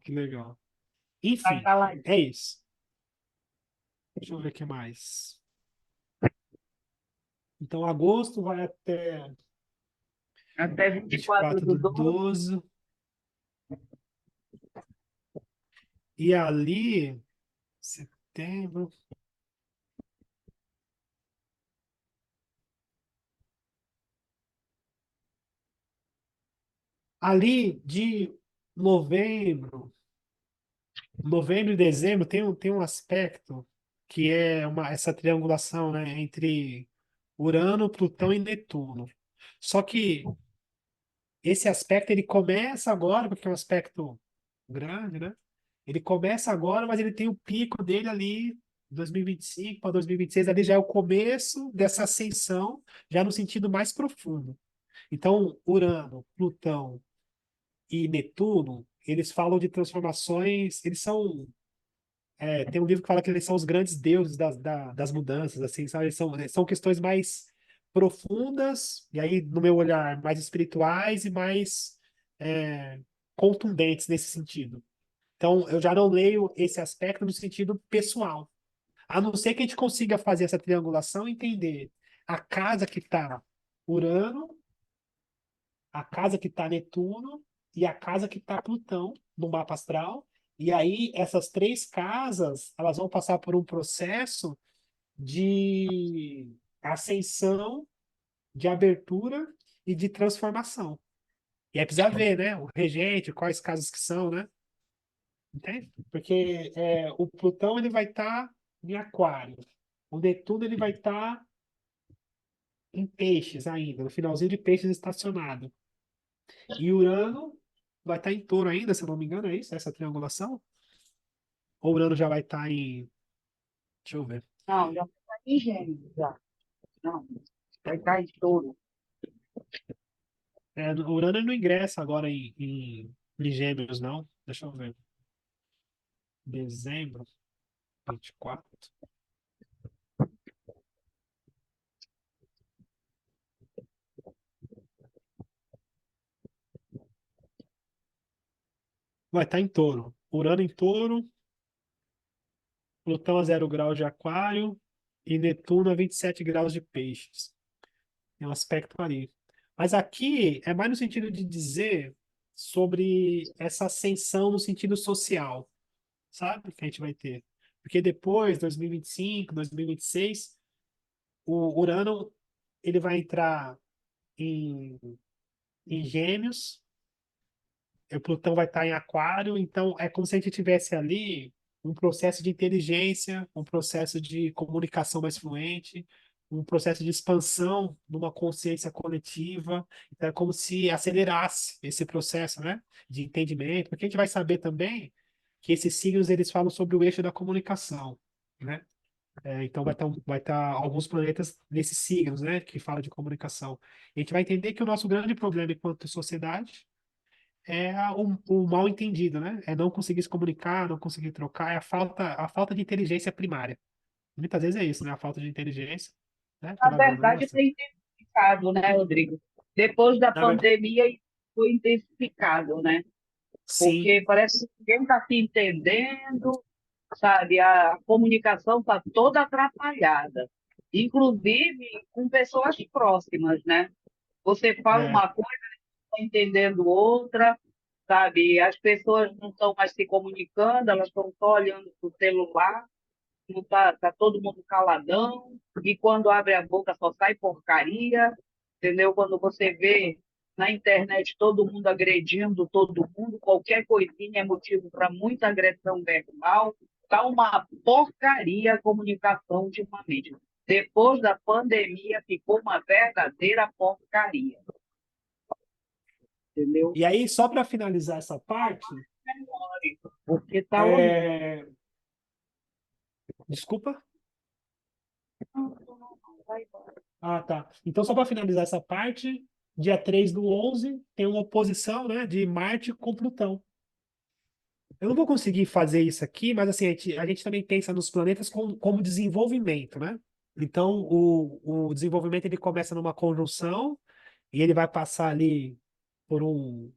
Speaker 1: Que legal.
Speaker 3: Está
Speaker 1: Enfim,
Speaker 3: caladinho.
Speaker 1: é isso. Deixa eu ver o que mais. Então, agosto vai até
Speaker 3: Até
Speaker 1: vinte e
Speaker 3: 24
Speaker 1: quatro
Speaker 3: do
Speaker 1: do
Speaker 3: 12.
Speaker 1: 12. E ali, setembro. Ali de novembro, novembro e dezembro tem um aspecto que é essa triangulação, né, entre Urano, Plutão e Netuno. Só que esse aspecto ele começa agora, porque é um aspecto grande, né? Ele começa agora, mas ele tem o pico dele ali, 2025 para 2026, ali já é o começo dessa ascensão, já no sentido mais profundo. Então, Urano, Plutão e Netuno, eles falam de transformações, eles são. Tem um livro que fala que eles são os grandes deuses das mudanças, assim, sabe? São questões mais profundas, e aí, no meu olhar, mais espirituais e mais é, contundentes nesse sentido. Então, eu já não leio esse aspecto no sentido pessoal. A não ser que a gente consiga fazer essa triangulação e entender a casa que está Urano, a casa que está Netuno e a casa que está Plutão no mapa astral. E aí, essas três casas, elas vão passar por um processo de ascensão, de abertura e de transformação. E aí precisa ver, né? O regente, quais casas que são, né? Entende? Porque o Plutão ele vai estar em Aquário. O Netuno ele vai estar em Peixes ainda, no finalzinho de Peixes estacionado. E Urano vai estar em Touro ainda, se eu não me engano, é isso? Essa triangulação? Ou Urano já vai estar em. Deixa eu ver.
Speaker 3: Não, já está em Gêmeos, já. Não, vai estar em Touro.
Speaker 1: O Urano ele não ingressa agora em Gêmeos, não. Deixa eu ver. Dezembro 24. Vai estar em Touro. Urano em Touro, Plutão a 0 graus de Aquário e Netuno a 27 graus de Peixes. Tem um aspecto ali. Mas aqui é mais no sentido de dizer sobre essa ascensão no sentido social, sabe? Que a gente vai ter. Porque depois, 2025, 2026, o Urano ele vai entrar em, em Gêmeos, o Plutão vai estar em Aquário, então é como se a gente tivesse ali um processo de inteligência, um processo de comunicação mais fluente, um processo de expansão numa consciência coletiva. Então é como se acelerasse esse processo, né, de entendimento, porque a gente vai saber também que esses signos eles falam sobre o eixo da comunicação, né? Então vai estar alguns planetas nesses signos, né, que falam de comunicação. A gente vai entender que o nosso grande problema enquanto sociedade o mal entendido, né? É não conseguir se comunicar, não conseguir trocar, é a falta de inteligência primária. Muitas vezes é isso, né? A falta de inteligência, né?
Speaker 3: Na
Speaker 1: Pela
Speaker 3: verdade,
Speaker 1: ganância.
Speaker 3: tem intensificado, né, Rodrigo? Depois da
Speaker 1: Na verdade,
Speaker 3: pandemia, isso foi intensificado, né?
Speaker 1: sim,
Speaker 3: Porque parece que ninguém está se entendendo, sabe? A comunicação está toda atrapalhada, inclusive com pessoas próximas, né? Você fala
Speaker 1: é,
Speaker 3: uma coisa, está entendendo outra, sabe? As pessoas não estão mais se comunicando, elas estão só olhando para o celular, não tá todo mundo caladão, e quando abre a boca só sai porcaria, entendeu? Quando você vê na internet todo mundo agredindo todo mundo, qualquer coisinha é motivo para muita agressão verbal, tá uma porcaria a comunicação ultimamente. Depois da pandemia ficou uma verdadeira porcaria, entendeu?
Speaker 1: e aí, só para finalizar essa parte,
Speaker 3: Porque tá horrível.
Speaker 1: é, desculpa. Ah, tá. Então, só para finalizar essa parte, dia 3/11 tem uma oposição, né, de Marte com Plutão. Eu não vou conseguir fazer isso aqui, mas assim, a gente também pensa nos planetas como desenvolvimento, né? Então, o desenvolvimento ele começa numa conjunção e ele vai passar ali por um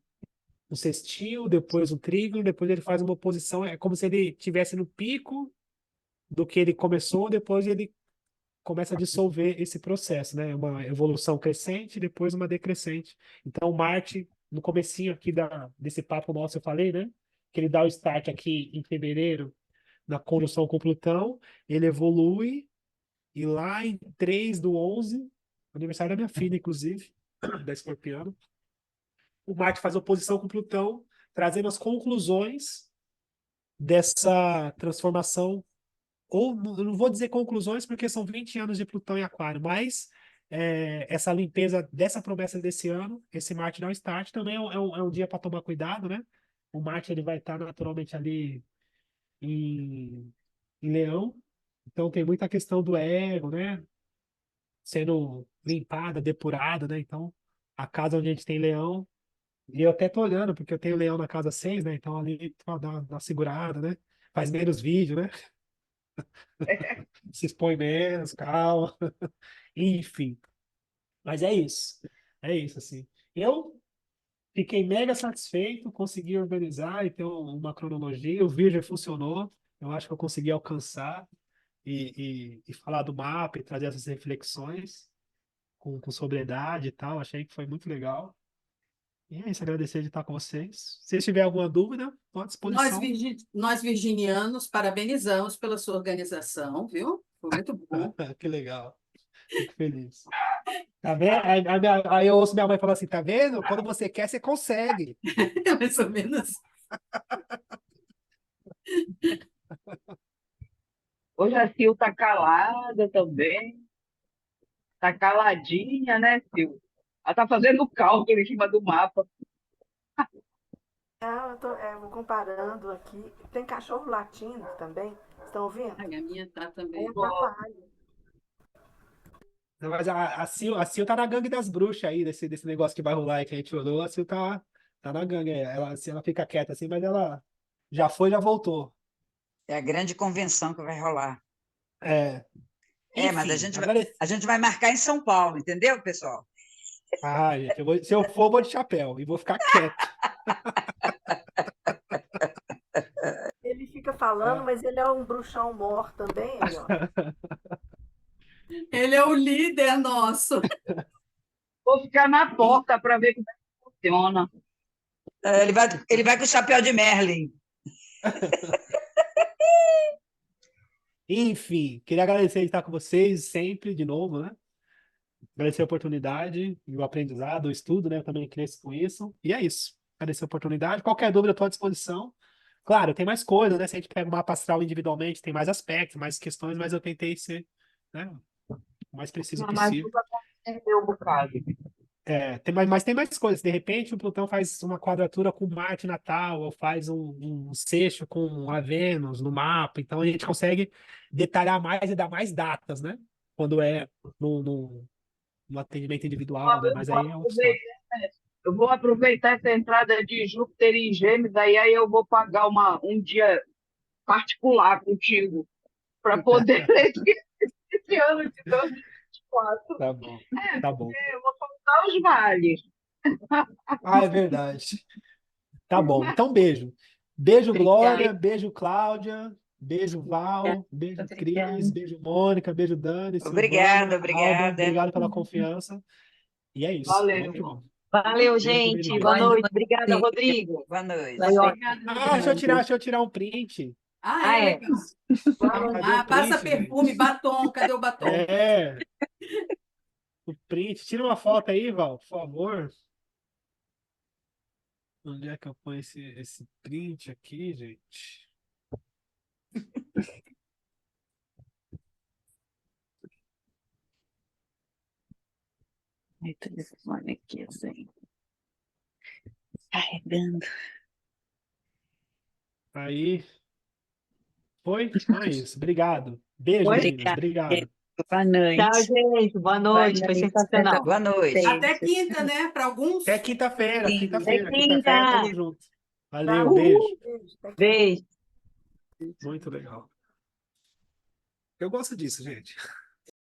Speaker 1: sextil, depois um trígono, depois ele faz uma oposição. É como se ele tivesse no pico do que ele começou, depois ele começa a dissolver esse processo, né? Uma evolução crescente, depois uma decrescente. Então, Marte, no comecinho aqui desse papo nosso, eu falei, né? Que ele dá o start aqui em fevereiro, na conjunção com Plutão, ele evolui, e lá em 3/11, aniversário da minha filha, inclusive, da Escorpiano, o Marte faz oposição com Plutão, trazendo as conclusões dessa transformação, ou eu não vou dizer conclusões, porque são 20 anos de Plutão em Aquário, mas essa limpeza dessa promessa desse ano, esse Marte dá um start, também é um dia para tomar cuidado, né? O Marte ele vai estar naturalmente ali em Leão, então tem muita questão do ego, né? Sendo limpada, depurada, né? Então, a casa onde a gente tem Leão, e eu até tô olhando, porque eu tenho Leão na casa 6, né? Então ali dá uma segurada, né? Faz menos vídeo, né? Se expõe menos, calma. Enfim, mas é isso. É isso, assim. Eu fiquei mega satisfeito, consegui organizar e ter uma cronologia. O vídeo funcionou. Eu acho que eu consegui alcançar e falar do mapa e trazer essas reflexões com sobriedade e tal. Achei que foi muito legal. E é isso, agradecer de estar com vocês. Se tiver alguma dúvida, estou à disposição.
Speaker 7: Nós virginianos parabenizamos pela sua organização, viu? Foi muito bom.
Speaker 1: Que legal. Fico feliz. Tá vendo? Aí eu ouço minha mãe falar assim, tá vendo? Quando você quer, você consegue.
Speaker 7: É mais ou menos.
Speaker 3: Hoje a Sil está calada também, está caladinha, né, Sil? Ela está fazendo cálculo em cima do mapa.
Speaker 6: Ah, vou comparando aqui. Tem cachorro latindo também. Estão ouvindo?
Speaker 7: Ai, a minha tá
Speaker 6: Aí
Speaker 7: também.
Speaker 6: atrapalha.
Speaker 1: Mas a Sil tá na gangue das bruxas aí, desse negócio que vai rolar aí que a gente olhou. A Sil tá na gangue. Ela fica quieta assim, mas ela já foi, já voltou.
Speaker 5: É a grande convenção que vai rolar.
Speaker 1: É,
Speaker 5: Mas a
Speaker 1: enfim,
Speaker 5: gente a gente vai marcar em São Paulo, entendeu, pessoal?
Speaker 1: Gente, se eu for, eu vou de chapéu e vou ficar quieto.
Speaker 6: Ele fica falando, mas ele é um bruxão mor também, aí, ó.
Speaker 7: Ele é o líder nosso.
Speaker 3: Vou ficar na porta para ver como é que funciona.
Speaker 5: Ele vai com o chapéu de Merlin.
Speaker 1: Enfim, queria agradecer de estar com vocês sempre, de novo, né? Agradecer a oportunidade e o aprendizado, o estudo, né? Eu também cresço com isso. E é isso. Agradecer a oportunidade. Qualquer dúvida, eu estou à disposição. Claro, tem mais coisas, né? Se a gente pega o mapa astral individualmente, tem mais aspectos, mais questões, mas eu tentei ser, né, o mais preciso
Speaker 3: Mas
Speaker 1: possível.
Speaker 3: tudo aconteceu um bocado.
Speaker 1: Mas tem mais coisas. De repente, o Plutão faz uma quadratura com Marte natal, ou faz um sexto com a Vênus no mapa. Então, a gente consegue detalhar mais e dar mais datas, né? Quando é no atendimento individual, né? Mas
Speaker 3: Vou
Speaker 1: aí é outra história.
Speaker 3: aproveitar, Eu vou aproveitar essa entrada de Júpiter em Gêmeos, aí eu vou pagar um dia particular contigo para poder ler esse ano de 2024.
Speaker 1: Tá bom, tá bom.
Speaker 3: Eu vou contar os vales.
Speaker 1: Ah, é verdade. Tá bom. Então, beijo. Beijo, Glória.
Speaker 2: Obrigada.
Speaker 1: Beijo, Cláudia. Beijo, Val. Beijo, Cris. Beijo, Mônica. Beijo, Dani,
Speaker 5: Obrigada,
Speaker 1: Silvana, Alba.
Speaker 5: obrigada.
Speaker 1: Obrigado pela confiança. E é isso.
Speaker 3: Valeu.
Speaker 1: Vamos que vamos.
Speaker 2: Valeu,
Speaker 1: Beijo, beijo,
Speaker 2: gente.
Speaker 1: beijo.
Speaker 2: Boa noite. Obrigada, Rodrigo.
Speaker 5: Boa noite.
Speaker 2: Foi ótimo.
Speaker 7: Obrigada,
Speaker 1: Ah,
Speaker 7: Rodrigo.
Speaker 1: deixa eu tirar um print.
Speaker 7: Ah,
Speaker 2: Ah,
Speaker 7: é
Speaker 2: é.
Speaker 7: legal.
Speaker 1: Cadê o
Speaker 7: Passa
Speaker 1: print, gente?
Speaker 7: perfume, batom. Cadê o batom?
Speaker 1: É, o print. Tira uma foto aí, Val, por favor. Onde é que eu ponho esse print aqui, gente?
Speaker 8: Ai, telefone aqui, assim. Carregando.
Speaker 1: Aí. Foi? Ah, isso. Obrigado. Beijo,
Speaker 2: Oi?
Speaker 1: meninas. Obrigado.
Speaker 8: Boa noite.
Speaker 2: Tchau, gente. Boa noite. Foi sensacional.
Speaker 5: Boa noite.
Speaker 7: Até quinta, né? Para alguns.
Speaker 1: Até quinta-feira.
Speaker 8: Sim.
Speaker 1: Quinta-feira.
Speaker 2: Até
Speaker 1: Quinta-feira,
Speaker 2: quinta.
Speaker 1: tamo junto. Valeu,
Speaker 6: Uhul.
Speaker 1: beijo.
Speaker 6: Beijo, até
Speaker 2: Beijo.
Speaker 1: Muito legal. Eu gosto disso, gente.